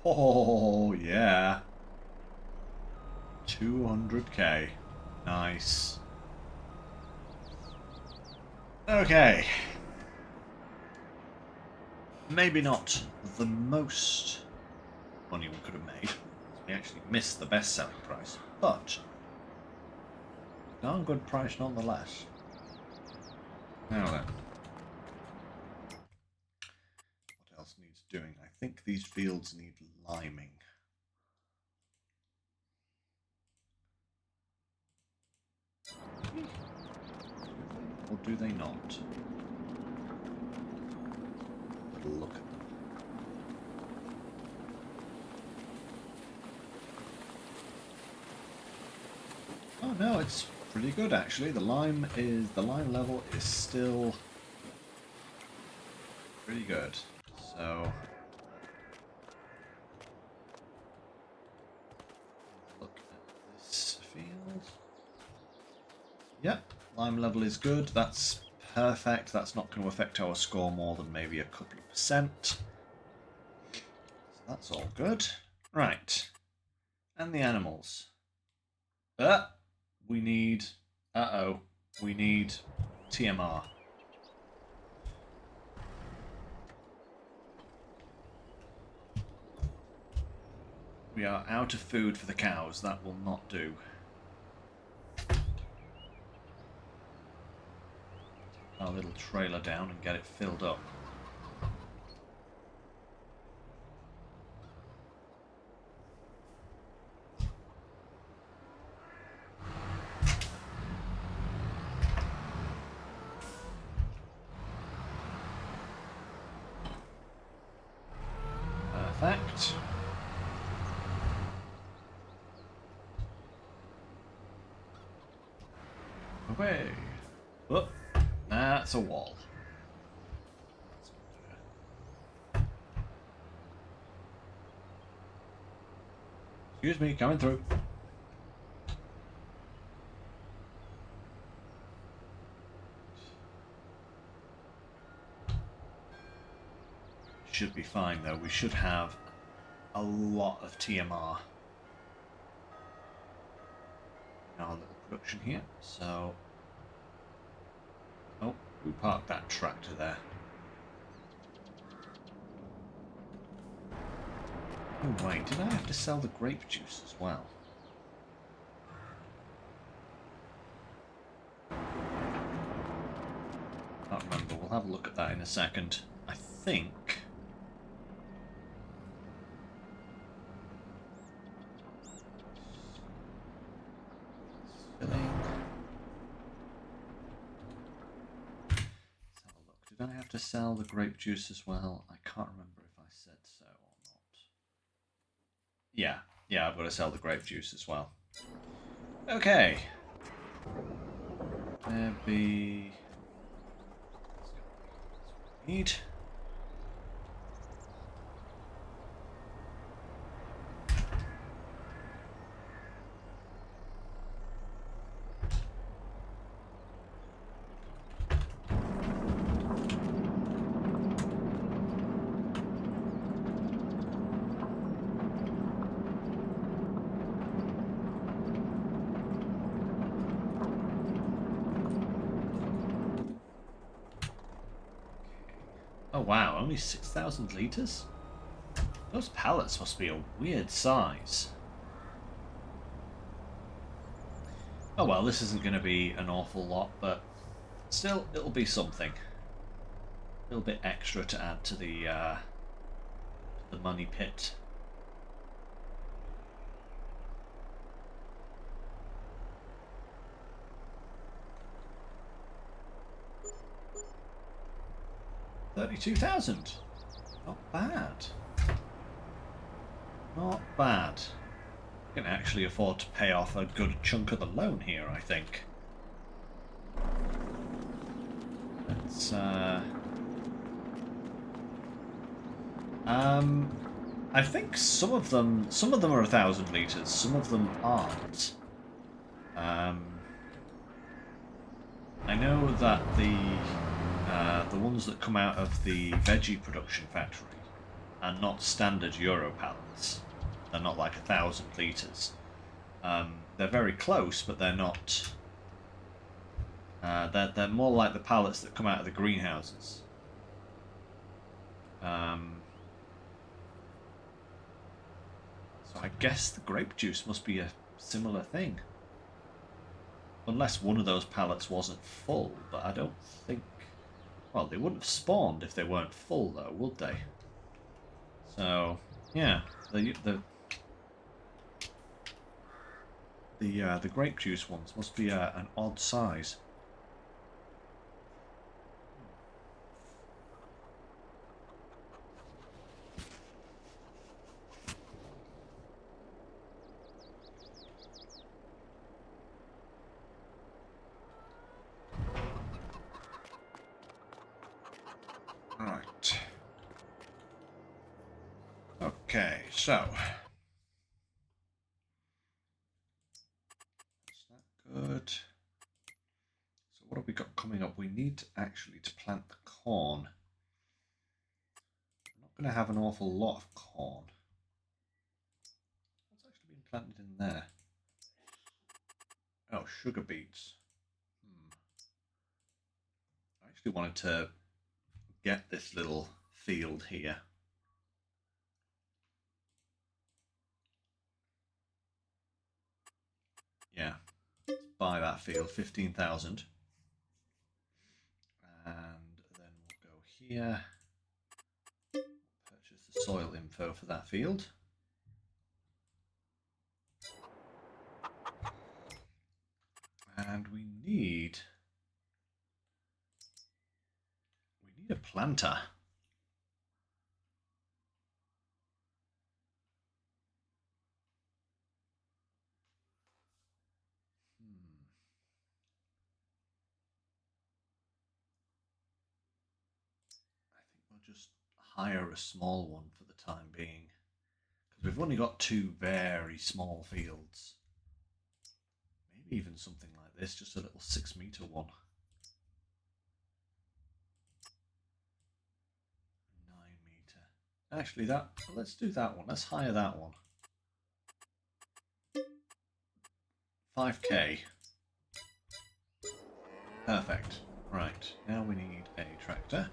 S1: Oh, yeah. 200k. Nice. Okay. Maybe not the most money we could have made. We actually missed the best selling price, but darn good price nonetheless. Now then, what else needs doing? I think these fields need liming. Or do they not? Look at them. Oh no, it's pretty good actually. The lime level is still pretty good. So look at this field. Yep, lime level is good. That's perfect. That's not going to affect our score more than maybe a couple of percent. So that's all good. Right. And the animals. We need... we need TMR. We are out of food for the cows. That will not do. Our little trailer down and get it filled up. Perfect. Away. Oh, that's a wall. Excuse me, coming through. Should be fine though. We should have a lot of TMR in our little production here. So, oh, we parked that tractor there. Oh wait, did I have to sell the grape juice as well? Can't remember. We'll have a look at that in a second. I think. Let's have a look. Did I have to sell the grape juice as well? I can't remember if I said so or not. Yeah, Yeah, I've got to sell the grape juice as well. Okay. Maybe... Need. Oh wow, only 6,000 litres? Those pallets must be a weird size. Oh well, this isn't going to be an awful lot, but still, it'll be something. A little bit extra to add to the money pit. $32,000. Not bad. Not bad. We can actually afford to pay off a good chunk of the loan here, I think. Let's, I think some of them are 1,000 litres, some of them aren't. I know that the ones that come out of the veggie production factory are not standard Euro pallets. They're not like 1,000 litres. They're very close, but they're not. They're more like the pallets that come out of the greenhouses. So I guess the grape juice must be a similar thing. Unless one of those pallets wasn't full, but I don't think... Well, they wouldn't have spawned if they weren't full, though, would they? So, yeah, the grape juice ones must be an odd size. Right. Okay, so... Is that good? So what have we got coming up? We need actually to plant the corn. I'm not going to have an awful lot of corn. What's actually been planted in there? Oh, sugar beets. I actually wanted to get this little field here. Yeah, let's buy that field, 15,000. And then we'll go here, purchase the soil info for that field. And we need a planter. I think we'll just hire a small one for the time being, because we've only got 2 very small fields. Maybe even something like this, just a little 6-meter one. 9-meter. Actually, let's do that one. Let's hire that one. 5k. Perfect. Right, now we need a tractor.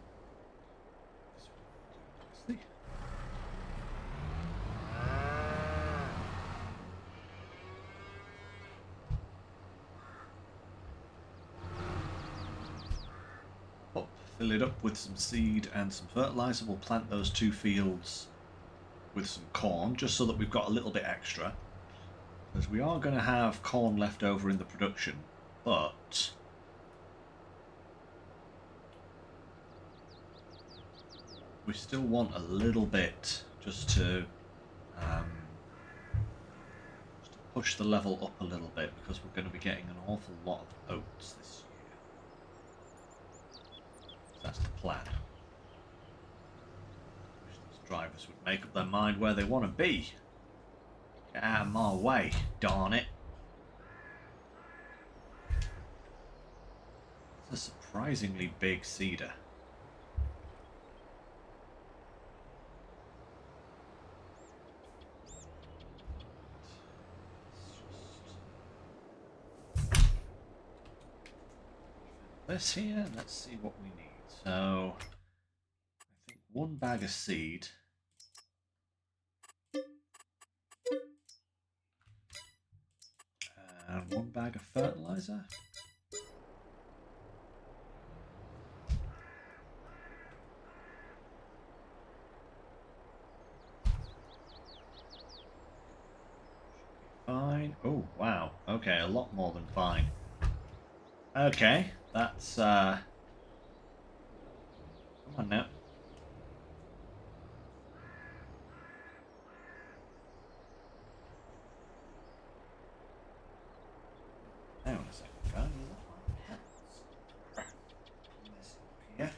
S1: Fill it up with some seed and some fertilizer. We'll plant those 2 fields with some corn, just so that we've got a little bit extra. Because we are going to have corn left over in the production, but we still want a little bit just to push the level up a little bit because we're going to be getting an awful lot of oats this year. That's the plan. Wish these drivers would make up their mind where they want to be. Get out of my way, darn it. It's a surprisingly big cedar. This here, let's see what we need. So, I think 1 bag of seed. And 1 bag of fertilizer. Fine. Oh, wow. Okay, a lot more than fine. Okay, that's, come on now. Hang on a second, guys. This up here.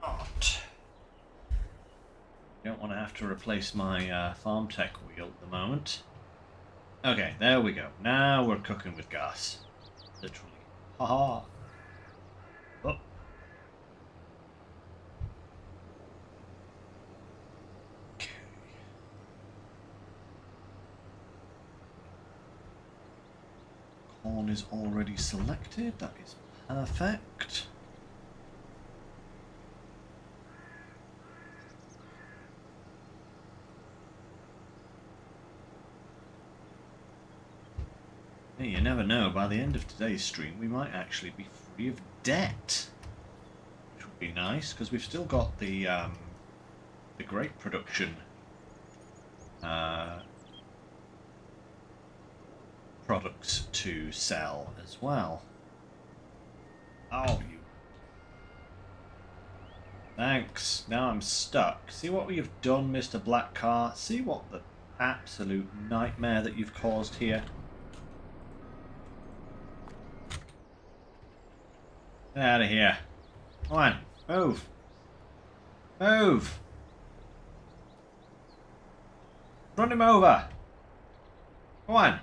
S1: Not. Don't want to have to replace my farm tech wheel at the moment. Okay, there we go. Now we're cooking with gas. Literally. Haha. Oh. Okay. Corn is already selected. That is perfect. Hey, you never know, by the end of today's stream we might actually be free of debt. Which would be nice, because we've still got the grape production products to sell as well. Oh, you... Thanks. Now I'm stuck. See what you've done, Mr. Black Car? See what the absolute nightmare that you've caused here? Get out of here. Come on, move. Move. Run him over. Come on.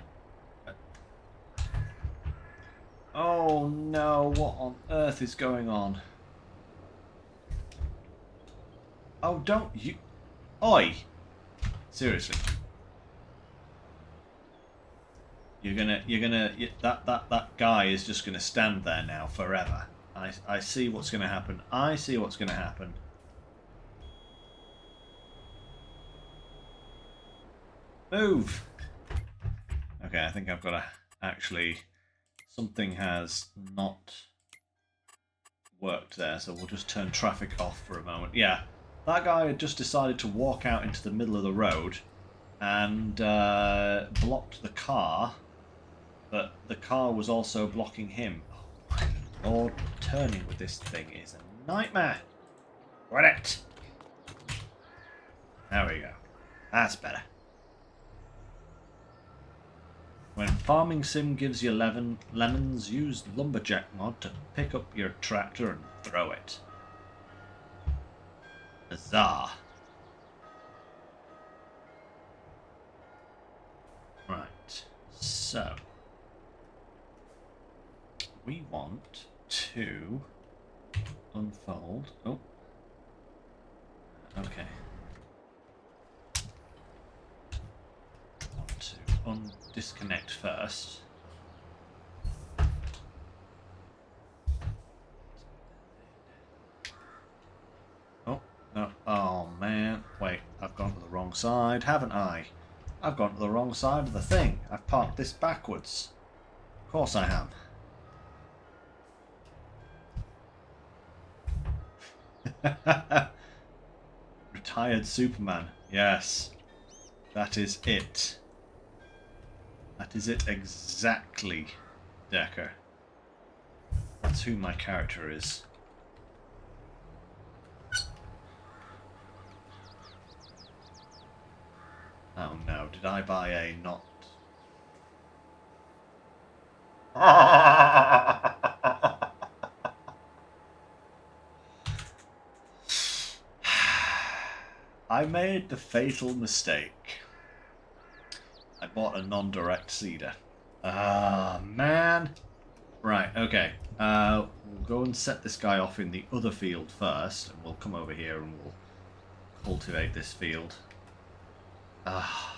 S1: Oh no, what on earth is going on? Oh, don't you... Oi! Seriously. That guy is just gonna stand there now forever. I see what's gonna happen. I see what's gonna happen. Move! Okay, I think I've got to actually... Something has not worked there, so we'll just turn traffic off for a moment. Yeah, that guy had just decided to walk out into the middle of the road and blocked the car, but the car was also blocking him. Oh my lord, turning with this thing is a nightmare. Got it. There we go. That's better. When Farming Sim gives you lemons, use Lumberjack mod to pick up your tractor and throw it. Huzzah. Right, so we want to unfold. Oh, okay. Want to disconnect first. Oh, no. Oh man. Wait, I've gone to the wrong side, haven't I? I've gone to the wrong side of the thing. I've parked this backwards. Of course I am. Retired Superman. Yes. That is it. That is it exactly, Decker. That's who my character is. no. Did I buy a not... I made the fatal mistake. I bought a non-direct seeder. Ah, man. Right, okay. We'll go and set this guy off in the other field first, and we'll come over here and we'll cultivate this field. Ah.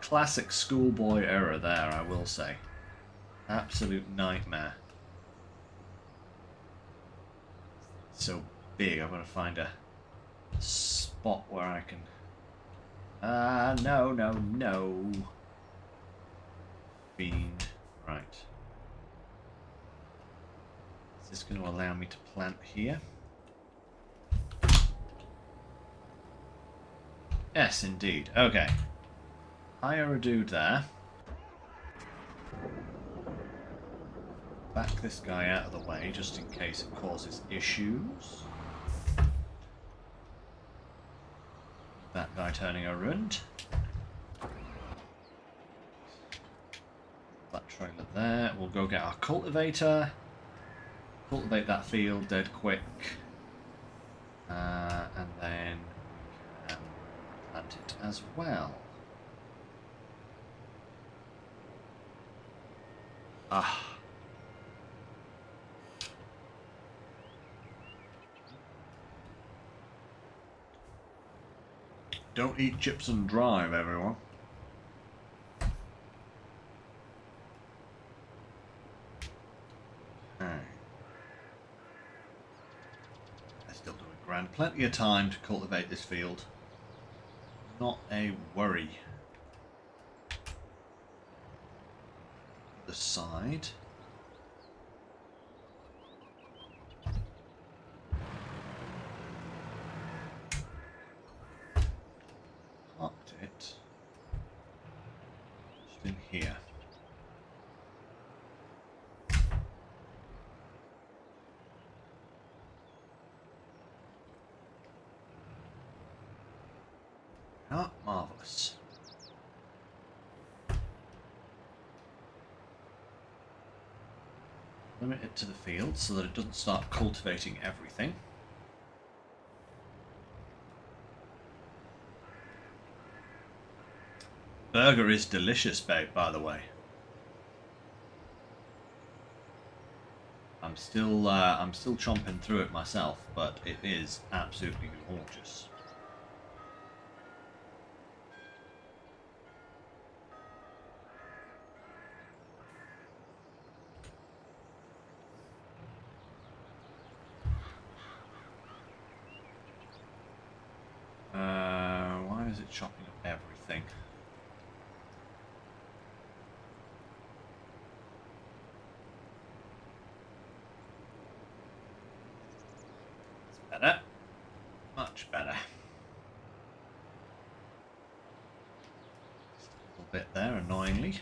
S1: Classic schoolboy error there, I will say. Absolute nightmare. So big, I'm going to find a spot where I can... no, no, no. Fiend. Right. Is this going to allow me to plant here? Yes, indeed. Okay. Hire a dude there. Back this guy out of the way just in case it causes issues. That guy turning around. That trailer there. We'll go get our cultivator. Cultivate that field dead quick. And then we can plant it as well. Ah. Don't eat chips and drive, everyone. Okay. I'm still doing grand. Plenty of time to cultivate this field. Not a worry. The side. Parked it just in here. Ah, marvelous. Limit it to the field so that it doesn't start cultivating everything. Burger is delicious, babe, by the way. I'm still chomping through it myself, but it is absolutely gorgeous. Why is it chopping up everything? That's better. Much better. Just a little bit there, annoyingly.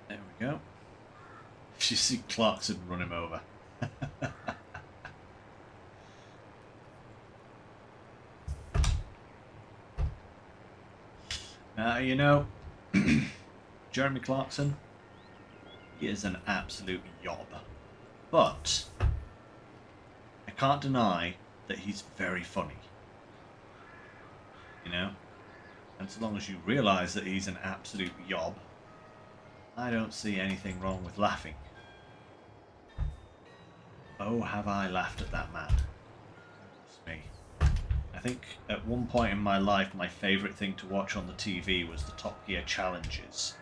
S1: There we go. If you see Clarkson, run him over. You know, Jeremy Clarkson, he is an absolute yob. But I can't deny that he's very funny. You know? And so long as you realise that he's an absolute yob, I don't see anything wrong with laughing. Oh, have I laughed at that man. It's me. I think at one point in my life, my favourite thing to watch on the TV was the Top Gear challenges.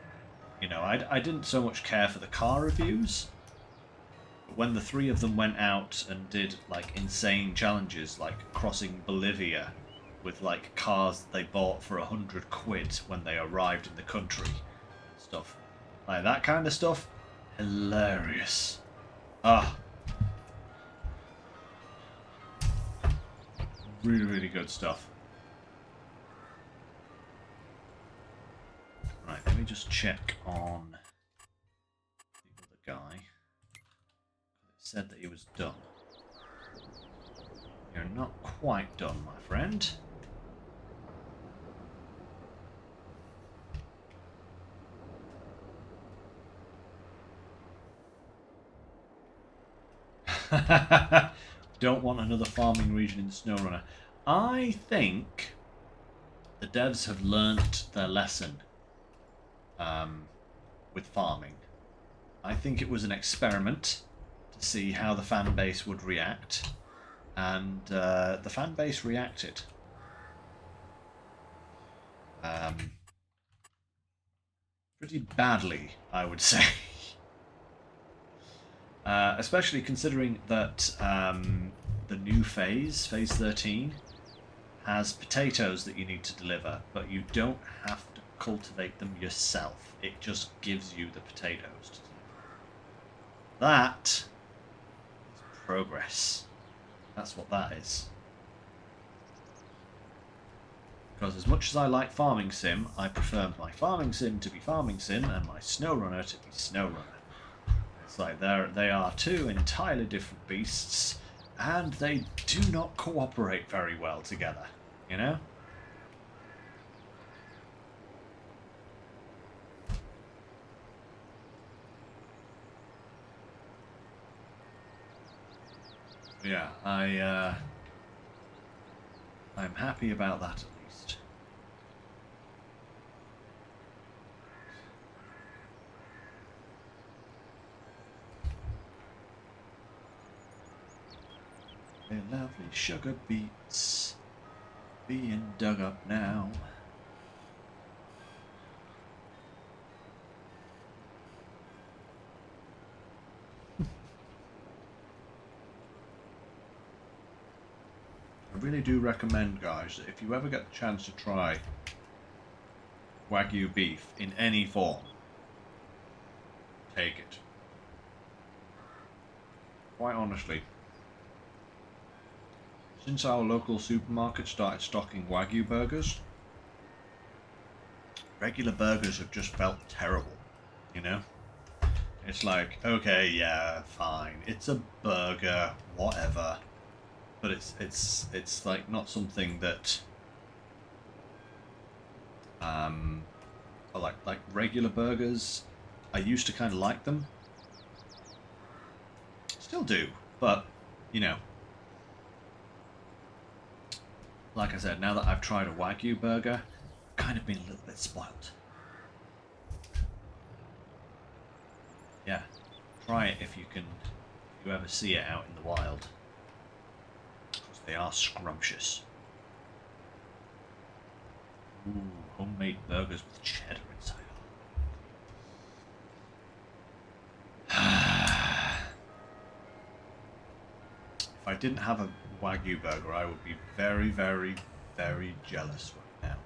S1: You know, I didn't so much care for the car reviews, but when the three of them went out and did, like, insane challenges, like crossing Bolivia with, like, cars that they bought for £100 when they arrived in the country and stuff. Like, that kind of stuff, hilarious. Ah. Really, really good stuff. Right, let me just check on the other said that he was done. You're not quite done, my friend. Don't want another farming region in SnowRunner. I think the devs have learnt their lesson with farming. I think it was an experiment to see how the fan base would react, and the fan base reacted. Pretty badly, I would say. Especially considering that the new phase 13, has potatoes that you need to deliver, but you don't have to cultivate them yourself. It just gives you the potatoes to deliver. That is progress. That's what that is. Because as much as I like Farming Sim, I prefer my Farming Sim to be Farming Sim and my SnowRunner to be SnowRunner. It's like they are two entirely different beasts, and they do not cooperate very well together, you know? Yeah, I'm happy about that at least. The lovely sugar beets being dug up now. I really do recommend, guys, that if you ever get the chance to try Wagyu beef in any form, take it. Quite honestly, since our local supermarket started stocking Wagyu burgers, regular burgers have just felt terrible, you know? It's like, okay, yeah, fine, it's a burger, whatever. But it's like not something that like regular burgers. I used to kind of like them, still do, but you know, like I said, now that I've tried a Wagyu burger, I've kind of been a little bit spoiled. Yeah, try it if you can, if you ever see it out in the wild. They are scrumptious. Ooh, homemade burgers with cheddar inside. If I didn't have a Wagyu burger, I would be very, very, very jealous right now.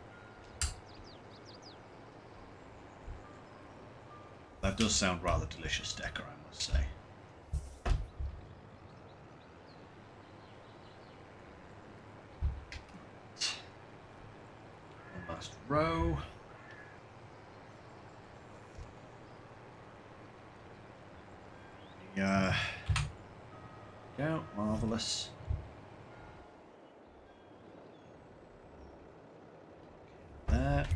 S1: That does sound rather delicious, Decker, I must say. Last row. Yeah. Go, marvellous. Get there.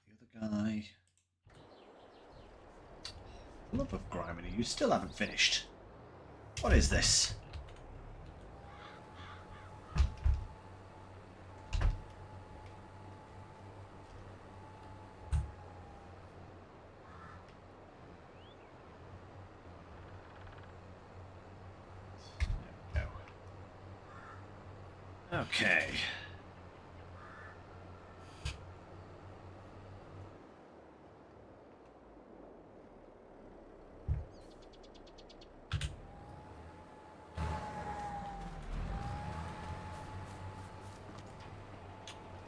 S1: Get the other guy. Love of Griminy, you still haven't finished. What is this? Okay.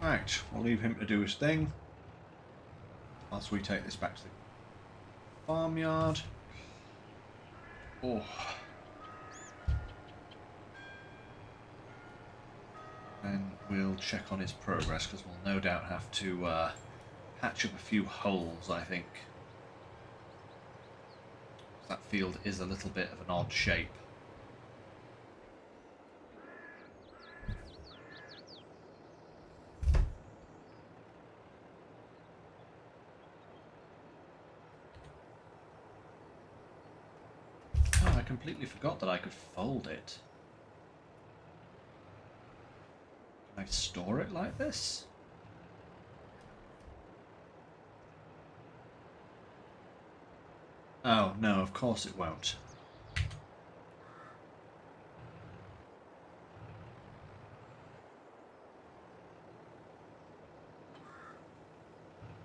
S1: Right, we'll leave him to do his thing whilst we take this back to the farmyard. Oh. Then we'll check on his progress, because we'll no doubt have to patch up a few holes, I think. That field is a little bit of an odd shape. Oh, I completely forgot that I could fold it. Can I store it like this? Oh, no, of course it won't.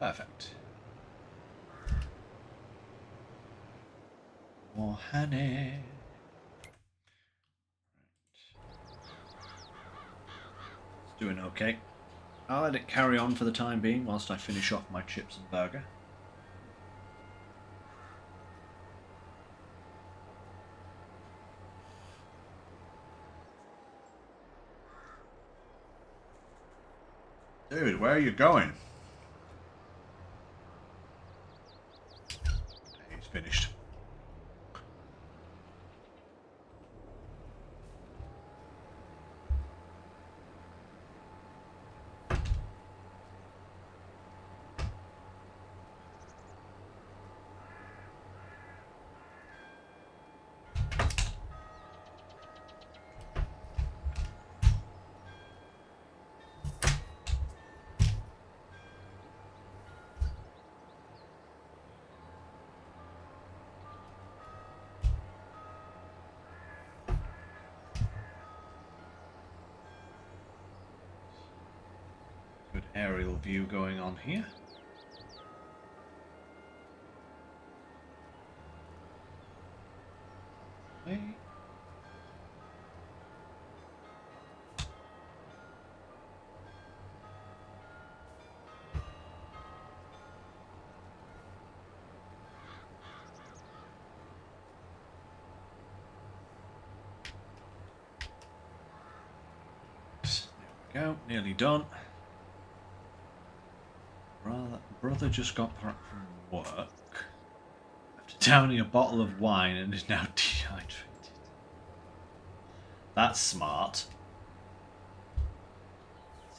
S1: Perfect. More honey. It's doing okay. I'll let it carry on for the time being whilst I finish off my chips and burger. Dude, where are you going? He's finished. Good aerial view going on here. Okay. There we go, nearly done. Brother just got back from work after downing a bottle of wine and is now dehydrated. That's smart.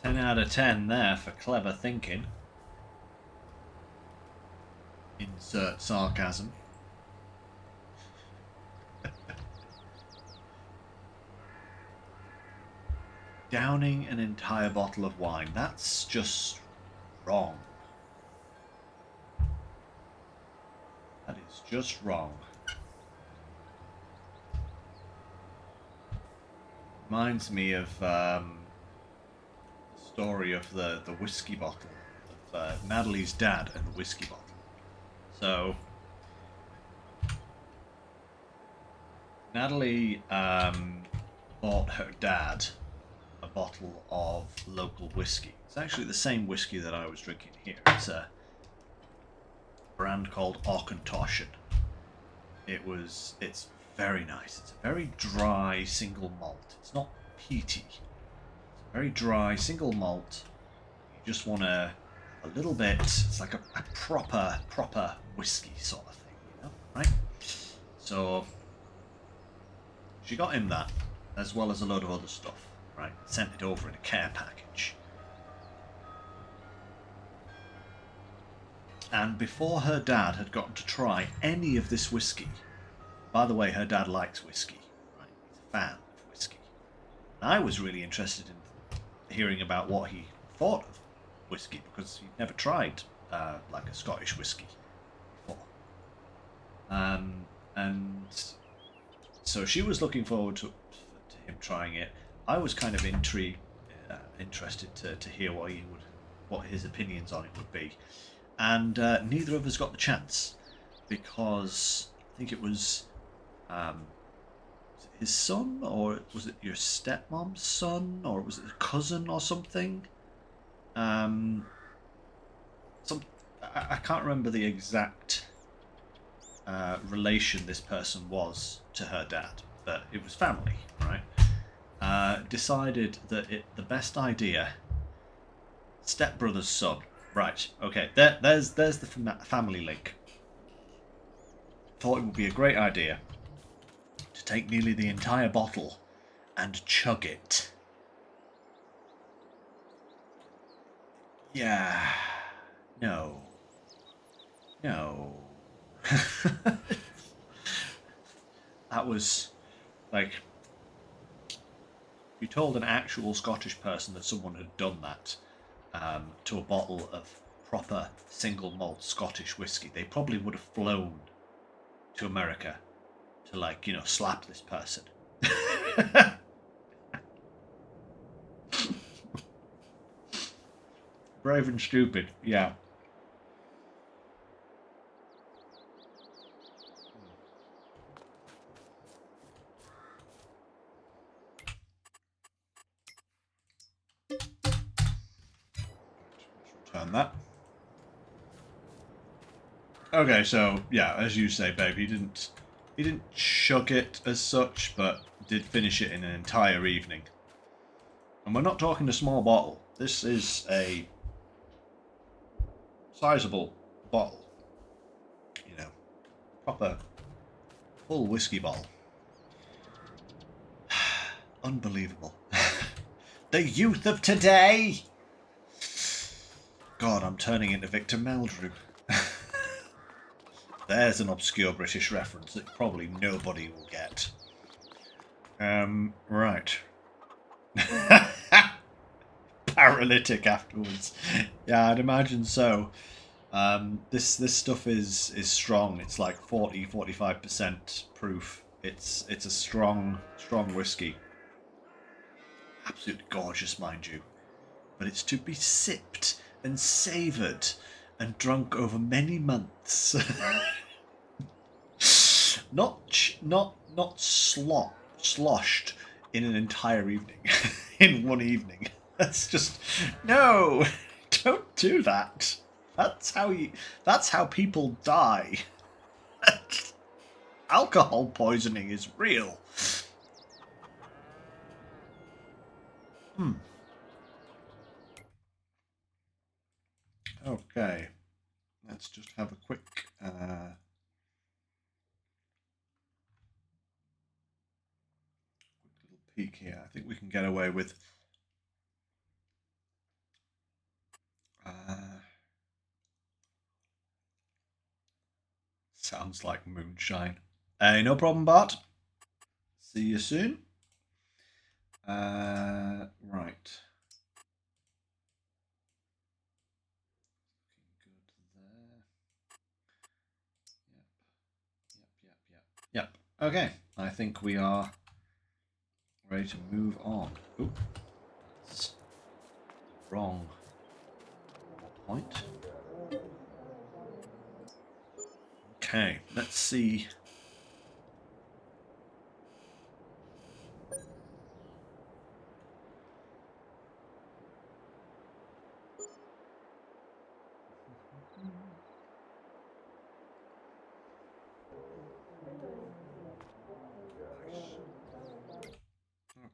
S1: 10 out of 10 there for clever thinking. Insert sarcasm. Downing an entire bottle of wine. That's just wrong. That is just wrong. Reminds me of the story of the whiskey bottle, of Natalie's dad and the whiskey bottle. So, Natalie bought her dad a bottle of local whiskey. It's actually the same whiskey that I was drinking here. It's a brand called Auchentoshan. It's very nice. It's a very dry single malt. It's not peaty. It's a very dry single malt. You just want a little bit. It's like a proper whiskey sort of thing, you know, right? So she got him that, as well as a load of other stuff, right? Sent it over in a care package. And before her dad had gotten to try any of this whiskey, by the way, her dad likes whiskey, right? He's a fan of whiskey. And I was really interested in hearing about what he thought of whiskey, because he'd never tried like a Scottish whiskey before. And so she was looking forward to him trying it. I was kind of intrigued, interested to hear what his opinions on it would be. And neither of us got the chance, because I think it was his son, or was it your stepmom's son, or was it a cousin or something? I can't remember the exact relation this person was to her dad, but it was family, right? Decided that the best idea, stepbrother's son. Right, okay, there's the family link. thought it would be a great idea to take nearly the entire bottle and chug it. Yeah. No. No. That was like, if you told an actual Scottish person that someone had done that to a bottle of proper single malt Scottish whiskey, they probably would have flown to America to, like, you know, slap this person. Brave and stupid, yeah. Let's return that. Okay, so yeah, as you say, babe, he didn't chug it as such, but did finish it in an entire evening. And we're not talking a small bottle. This is a sizable bottle. You know, proper full whiskey bottle. Unbelievable. The youth of today! God, I'm turning into Victor Meldrew. There's an obscure British reference that probably nobody will get. Right. Paralytic afterwards. Yeah, I'd imagine so. This stuff is strong. It's like 45% proof. It's a strong whiskey. Absolutely gorgeous, mind you. But it's to be sipped and savoured and drunk over many months. not sloshed in an entire evening. In one evening. That's just, no, don't do that. That's how people die. Alcohol poisoning is real. Okay, let's just have a quick little peek here. I think we can get away with sounds like moonshine. Hey, no problem, Bart. See you soon. Right. Yep. Okay, I think we are ready to move on. Oop. That's wrong point. Okay, let's see.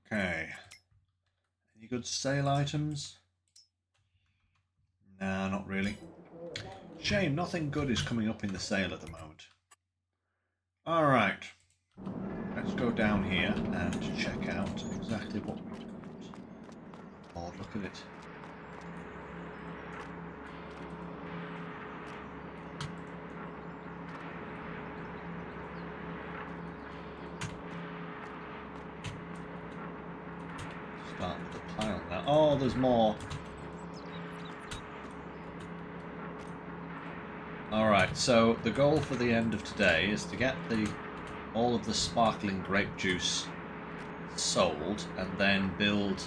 S1: Okay. Any good sale items? Nah, not really. Shame, nothing good is coming up in the sale at the moment. Alright. Let's go down here and check out exactly what we've got. Oh, look at it. Start with the pile now. Oh, there's more. Alright, so the goal for the end of today is to get all of the sparkling grape juice sold and then build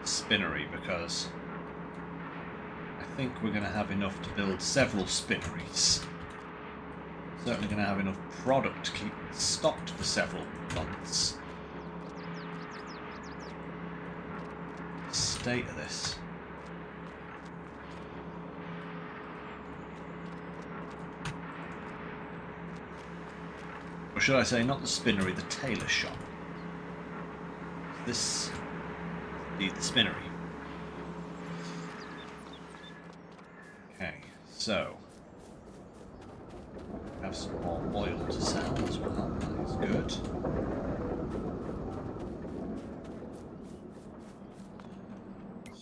S1: a spinnery, because I think we're going to have enough to build several spinneries. Certainly going to have enough product to keep stocked for several months. State of this. Or should I say, not the spinnery, the tailor shop. This the spinnery. Okay, so we have have some more oil to sell as well. That is good.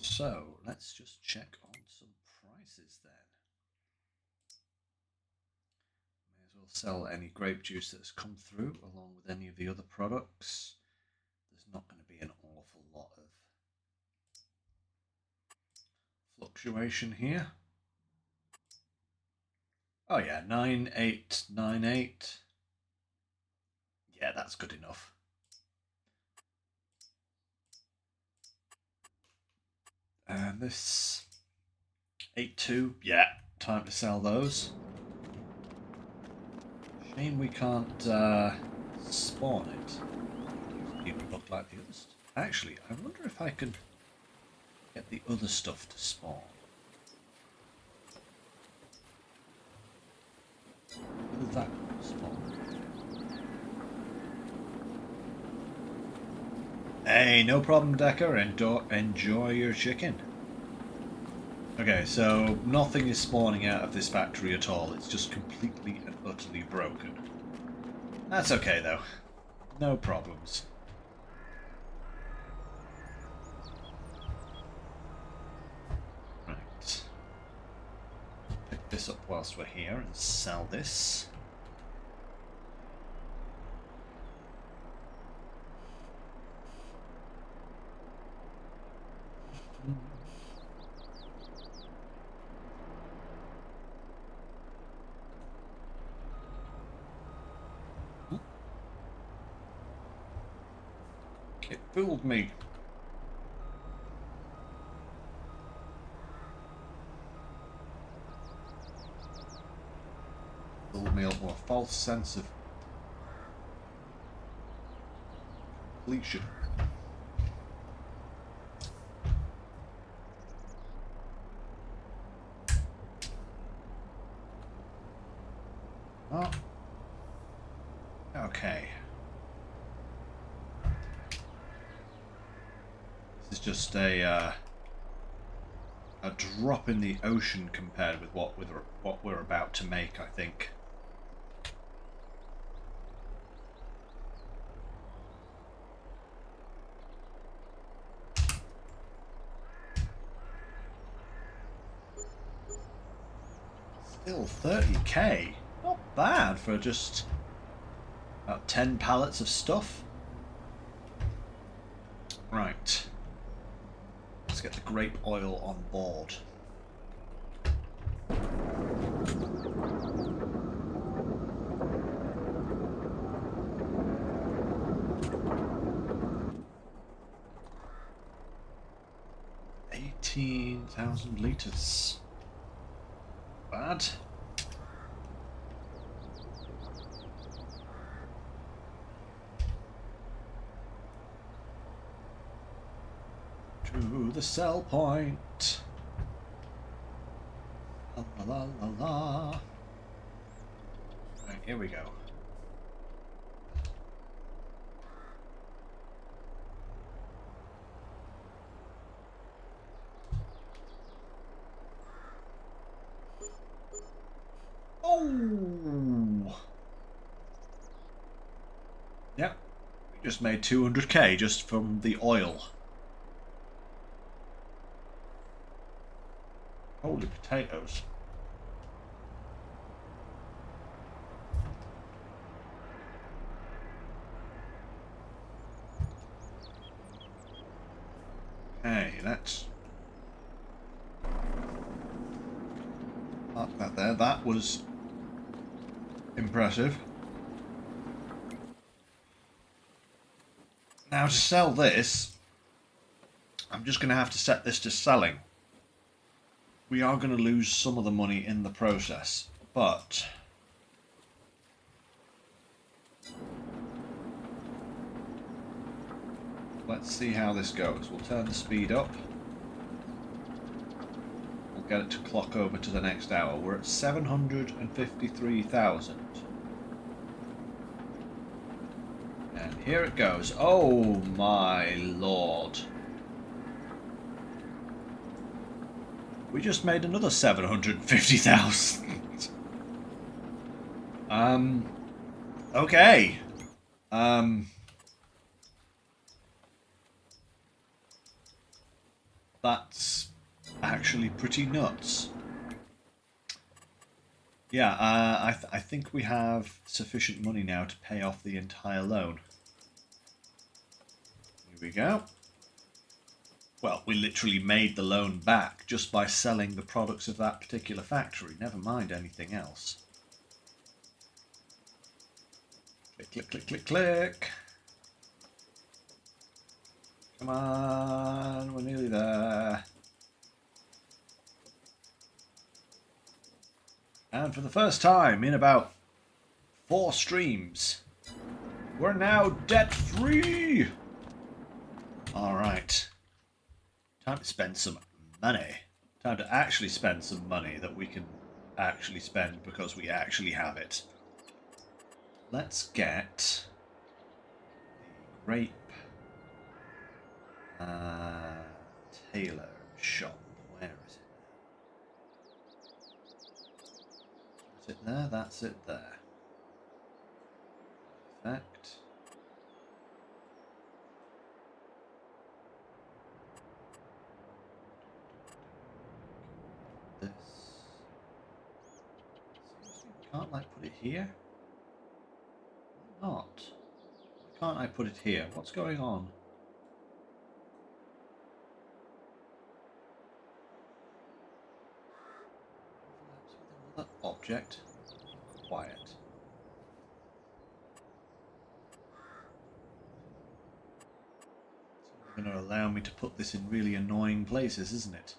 S1: So let's just check on some prices then. May as well sell any grape juice that has come through along with any of the other products. There's not going to be an awful lot of fluctuation here. Oh yeah, 9898. Yeah, that's good enough. And this 82, yeah, time to sell those. Shame we can't spawn it. These people look like the others. Actually, I wonder if I can get the other stuff to spawn. Will that spawn? Hey, no problem, Decker. Enjoy your chicken. Okay, so nothing is spawning out of this factory at all. It's just completely and utterly broken. That's okay, though. No problems. Right. Pick this up whilst we're here and sell this. It fooled me. Filled me up with a false sense of completion. Oh. Okay. This is just a drop in the ocean compared with what we're about to make, I think. Still 30k. Not bad for just about 10 pallets of stuff. Right. Let's get the grape oil on board. $18,000 bad. To the sell point. La la la la la. Right, here we go. Oh! Yep, we just made 200k just from the oil. Holy potatoes. Okay, let's park that there. That was impressive. Now to sell this, I'm just going to have to set this to selling. We are going to lose some of the money in the process, but let's see how this goes. We'll turn the speed up. We'll get it to clock over to the next hour. We're at 753,000. And here it goes. Oh my lord. We just made another 750,000. Okay. That's actually pretty nuts. Yeah, I think we have sufficient money now to pay off the entire loan. Here we go. Well, we literally made the loan back just by selling the products of that particular factory, never mind anything else. Click, click, click, click, click. Come on, we're nearly there. And for the first time in about 4 streams, we're now debt-free! Alright. Time to spend some money. Time to actually spend some money that we can actually spend because we actually have it. Let's get the grape tailor shop. Where is it now? That's it there, that's it there. Perfect. This. Seriously, we can't like put it here? Why not? Why can't I put it here? What's going on? Overlaps with another object. Quiet. It's going to allow me to put this in really annoying places, isn't it?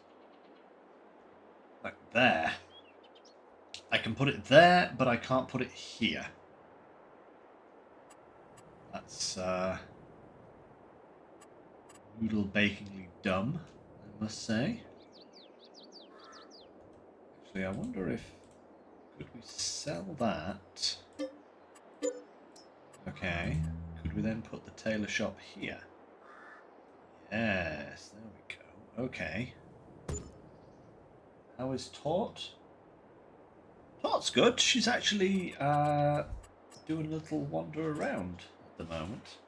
S1: Like there. I can put it there, but I can't put it here. That's noodle bakingly dumb, I must say. Actually, I wonder if could we sell that? Okay. Could we then put the tailor shop here? Yes, there we go. Okay. How is Tort? Tort's good. She's actually doing a little wander around at the moment.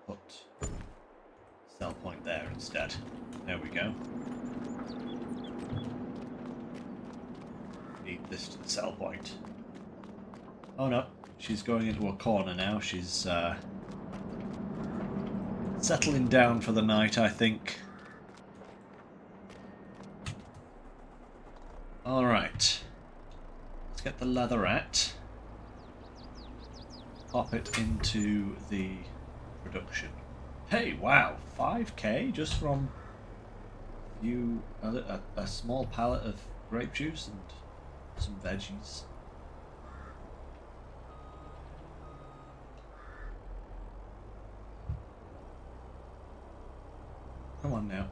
S1: Put sell point there instead. There we go. Need this to the sell point. Oh no, she's going into a corner now. She's settling down for the night, I think. Alright. Let's get the leatherette. Pop it into the production. Hey, wow, 5k just from a small pallet of grape juice and some veggies. Come on now.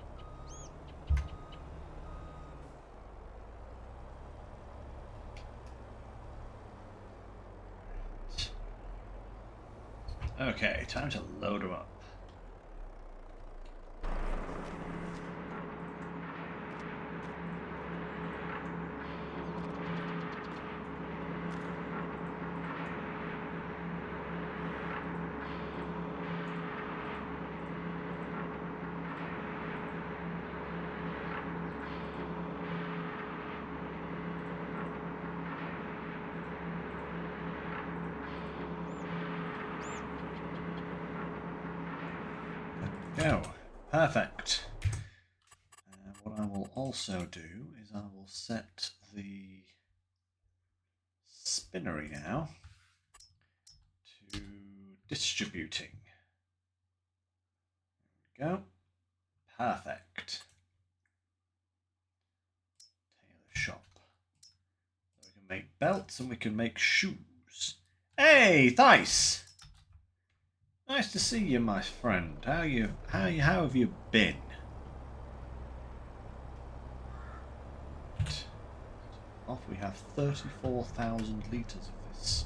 S1: Okay, time to load them up. Go. Perfect. What I will also do is I will set the spinnery now to distributing. There we go. Perfect. Tailor shop. So we can make belts and we can make shoes. Hey, Thice! Nice to see you, my friend. How have you been? Off we have 34,000 litres of this.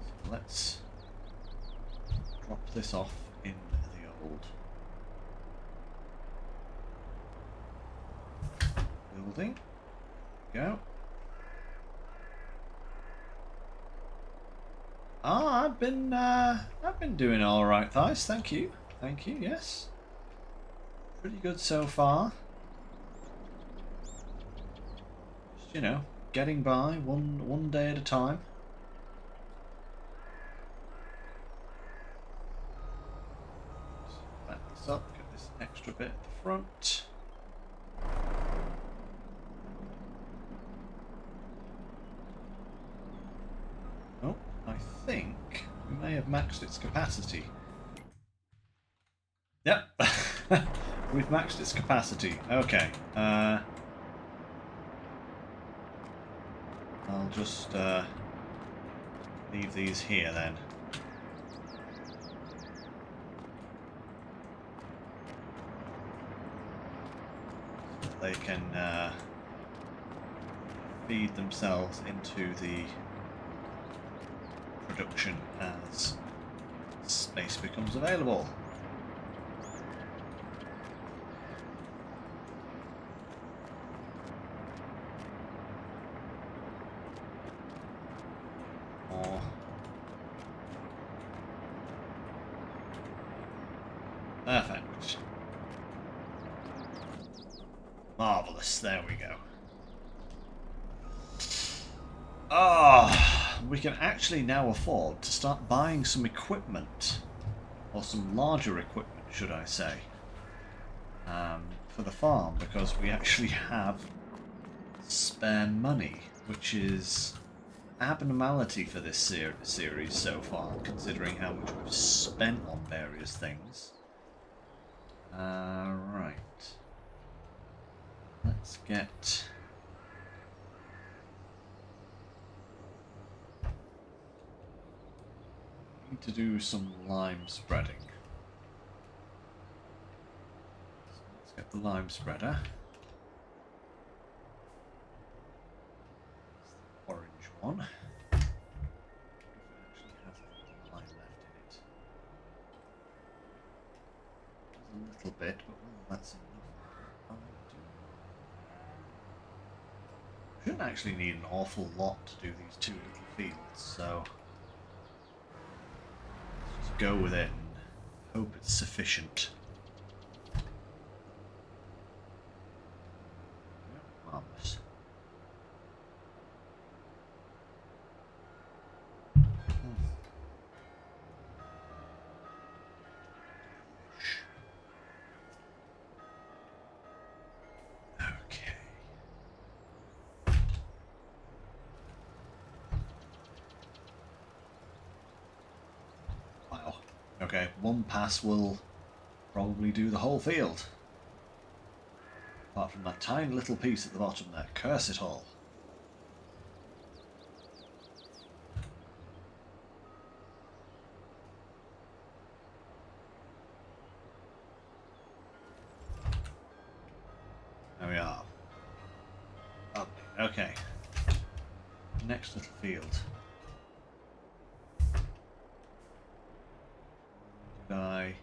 S1: So let's drop this off in the old building. Go. I've been doing all right, Thais. Thank you. Thank you. Yes. Pretty good so far. Just, you know, getting by one day at a time. Back this up. Get this extra bit at the front. Oh, I think we may have maxed its capacity. Yep, we've maxed its capacity. Okay, I'll just leave these here then. So that they can feed themselves into the production as space becomes available. Perfect. Marvellous, there we go. Ah, we can actually now afford to start buying some equipment. Or some larger equipment, should I say. For the farm, because we actually have spare money, which is abnormality for this series so far, considering how much we've spent on various things. Right. Let's get... need to do some lime spreading. So let's get the lime spreader. The orange one. If it actually has any lime left in it. There's a little bit, but whether that's enough, I do. Shouldn't actually need an awful lot to do these two little fields, so let's just go with it and hope it's sufficient. Marvellous. Okay, one pass will probably do the whole field. Apart from that tiny little piece at the bottom there. Curse it all. There we are. Oh, okay. Next little field. Did I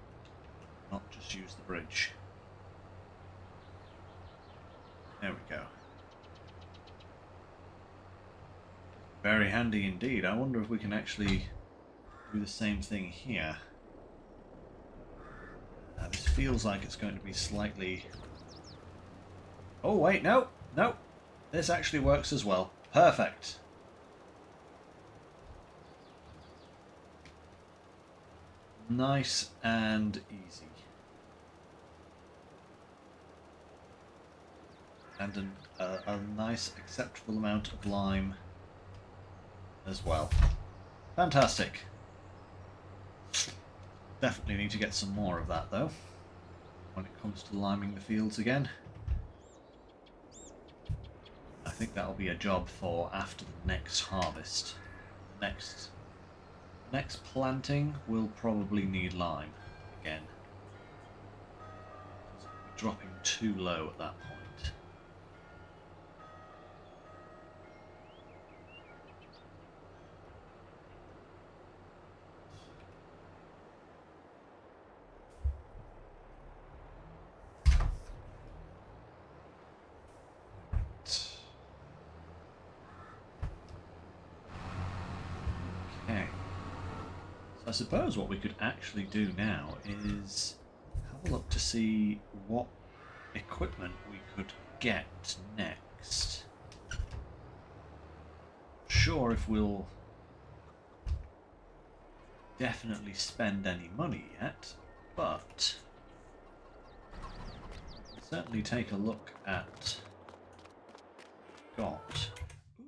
S1: not just use the bridge? There we go. Very handy indeed. I wonder if we can actually do the same thing here. This feels like it's going to be slightly... Oh wait, no! No! This actually works as well. Perfect! Nice and easy. And a nice acceptable amount of lime as well. Fantastic. Definitely need to get some more of that though when it comes to liming the fields again. I think that'll be a job for after the next harvest. Next planting will probably need lime again. We're dropping too low at that point. Okay. I suppose what we could actually do now is have a look to see what equipment we could get next. Sure, if we'll definitely spend any money yet, but certainly take a look at got.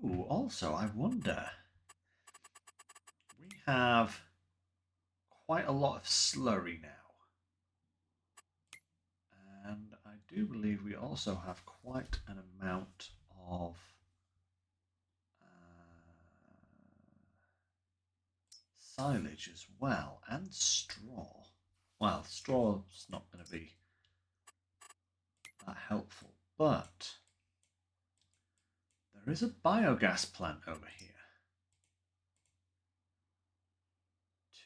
S1: Ooh, also I wonder, we have quite a lot of slurry now, and I do believe we also have quite an amount of silage as well, and straw. Well, straw's not going to be that helpful, but there is a biogas plant over here.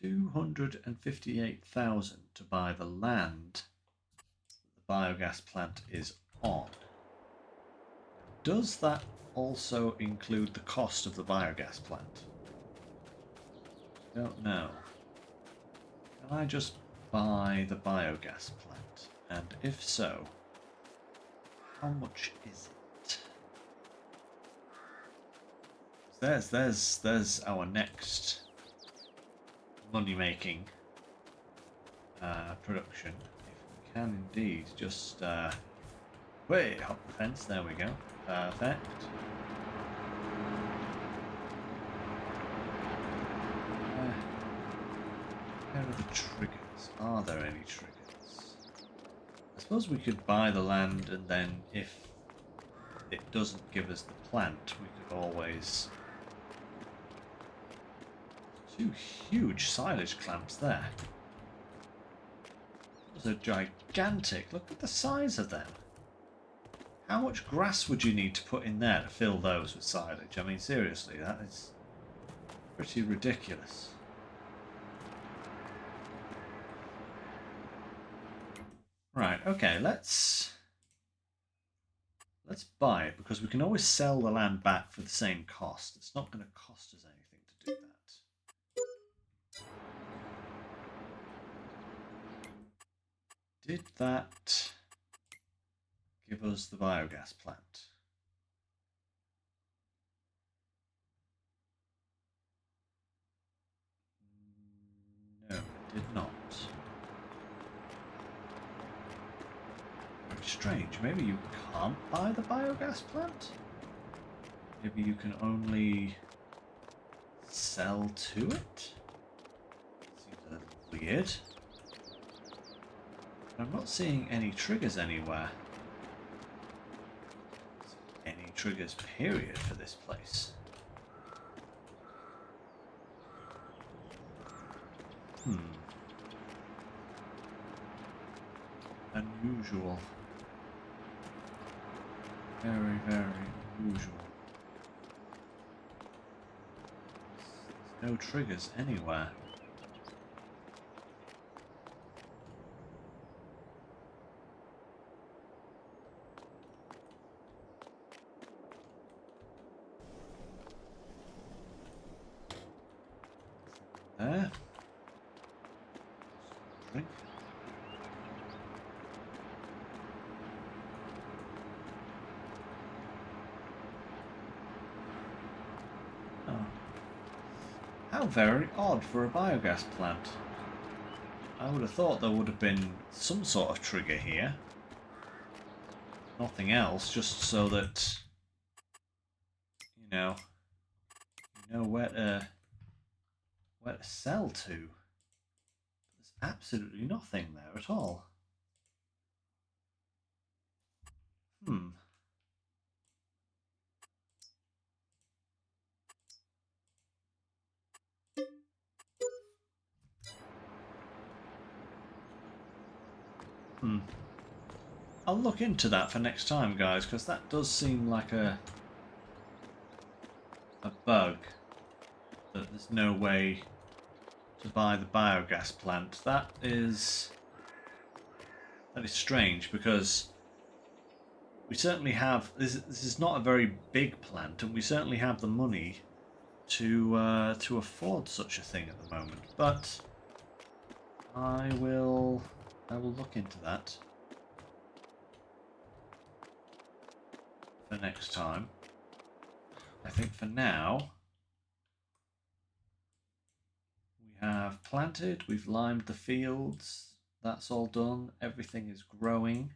S1: 258,000 to buy the land the biogas plant is on. Does that also include the cost of the biogas plant? Don't know. Can I just buy the biogas plant? And if so, how much is it? There's our next money-making production. If we can indeed just wait, hop the fence. There we go. Perfect. Where are the triggers? Are there any triggers? I suppose we could buy the land, and then if it doesn't give us the plant, we could always... Two huge silage clamps there. Those are gigantic. Look at the size of them. How much grass would you need to put in there to fill those with silage? I mean, seriously, that is pretty ridiculous. Right, okay, let's buy it, because we can always sell the land back for the same cost. It's not going to cost us anything to do that. Did that give us the biogas plant? No, it did not. Very strange. Maybe you can't buy the biogas plant? Maybe you can only sell to it? Seems a little weird. I'm not seeing any triggers anywhere. Any triggers, period, for this place. Unusual. Very, very unusual. There's no triggers anywhere. There. Drink. Oh. How very odd for a biogas plant. I would have thought there would have been some sort of trigger here. Nothing else, just so that you know where to sell to. There's absolutely nothing there at all. I'll look into that for next time, guys, because that does seem like a bug. That there's no way to buy the biogas plant. That is strange, because we certainly have this is not a very big plant, and we certainly have the money to afford such a thing at the moment, but I will look into that for next time. I think for now we have planted, we've limed the fields, that's all done, everything is growing.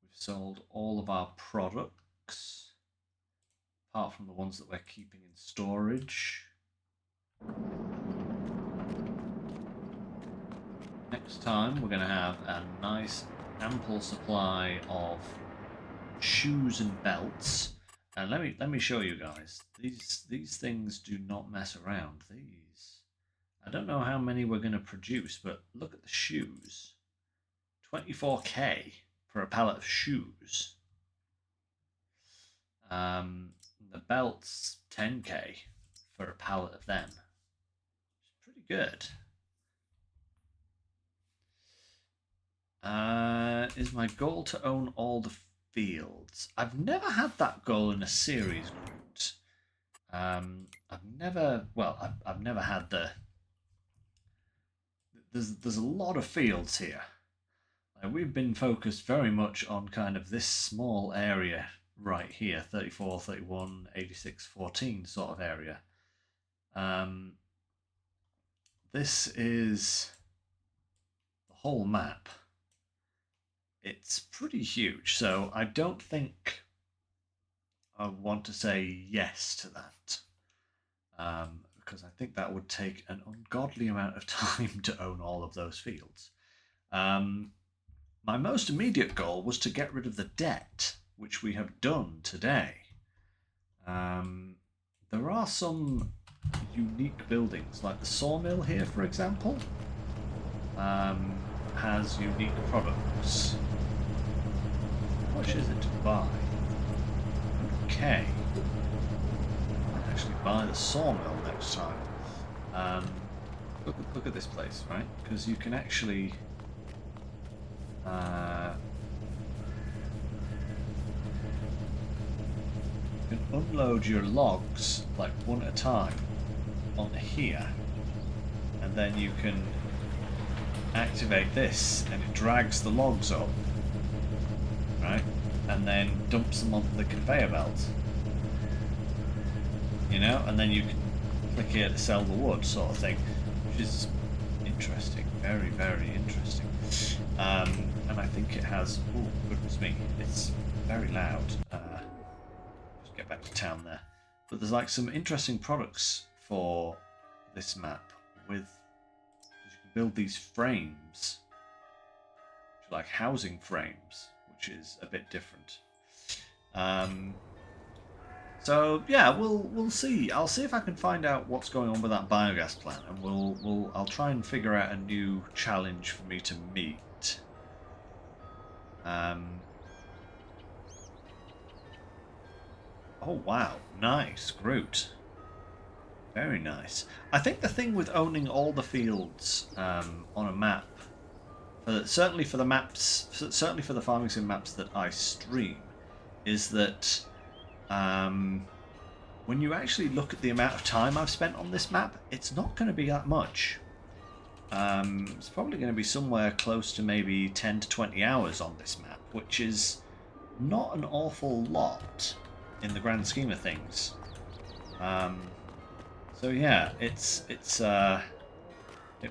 S1: We've sold all of our products, apart from the ones that we're keeping in storage. Next time we're going to have a nice ample supply of shoes and belts. And let me show you guys. These things do not mess around. These, I don't know how many we're going to produce, but look at the shoes. 24k for a pallet of shoes. The belts 10k for a pallet of them. It's pretty good. Is my goal to own all the fields? I've never had that goal in a series, Groot. I've never had the. There's a lot of fields here. We've been focused very much on kind of this small area right here, 34, 31, 86, 14 sort of area. This is the whole map. It's pretty huge, so I don't think I want to say yes to that, because I think that would take an ungodly amount of time to own all of those fields. My most immediate goal was to get rid of the debt, which we have done today. There are some unique buildings, like the sawmill here, for example, has unique products. How much is it to buy? Okay. I might actually buy the sawmill next time. Look at this place, right? Because you can actually you can unload your logs like one at a time on here, and then you can activate this and it drags the logs up, right, and then dumps them onto the conveyor belt, you know, and then you can click here to sell the wood, sort of thing, which is interesting, very, very interesting. And I think it has, oh goodness me, it's very loud. Just get back to town there. But there's like some interesting products for this map with, you can build these frames, which are like housing frames, which is a bit different. So yeah, we'll see. I'll see if I can find out what's going on with that biogas plant, and I'll try and figure out a new challenge for me to meet. Oh wow, nice, Groot. Very nice. I think the thing with owning all the fields on a map, certainly for the maps, certainly for the farming sim maps that I stream, is that when you actually look at the amount of time I've spent on this map, it's not going to be that much. It's probably going to be somewhere close to maybe 10 to 20 hours on this map, which is not an awful lot in the grand scheme of things. So yeah, it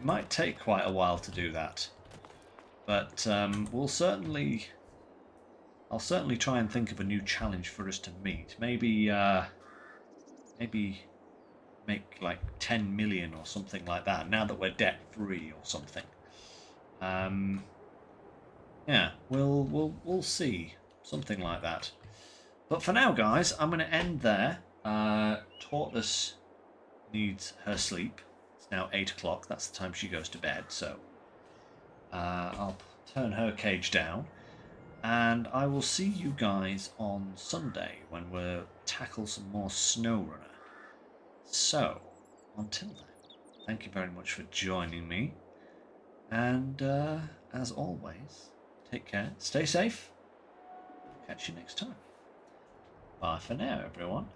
S1: might take quite a while to do that, but I'll certainly try and think of a new challenge for us to meet. Maybe make like 10 million or something like that, now that we're debt free or something. Yeah, we'll see, something like that. But for now, guys, I'm going to end there. Tortoise needs her sleep. It's now 8 o'clock. That's the time she goes to bed. So I'll turn her cage down, and I will see you guys on Sunday when we'll tackle some more SnowRunner. So, until then, thank you very much for joining me, and as always, take care, stay safe, catch you next time. Bye for now, everyone.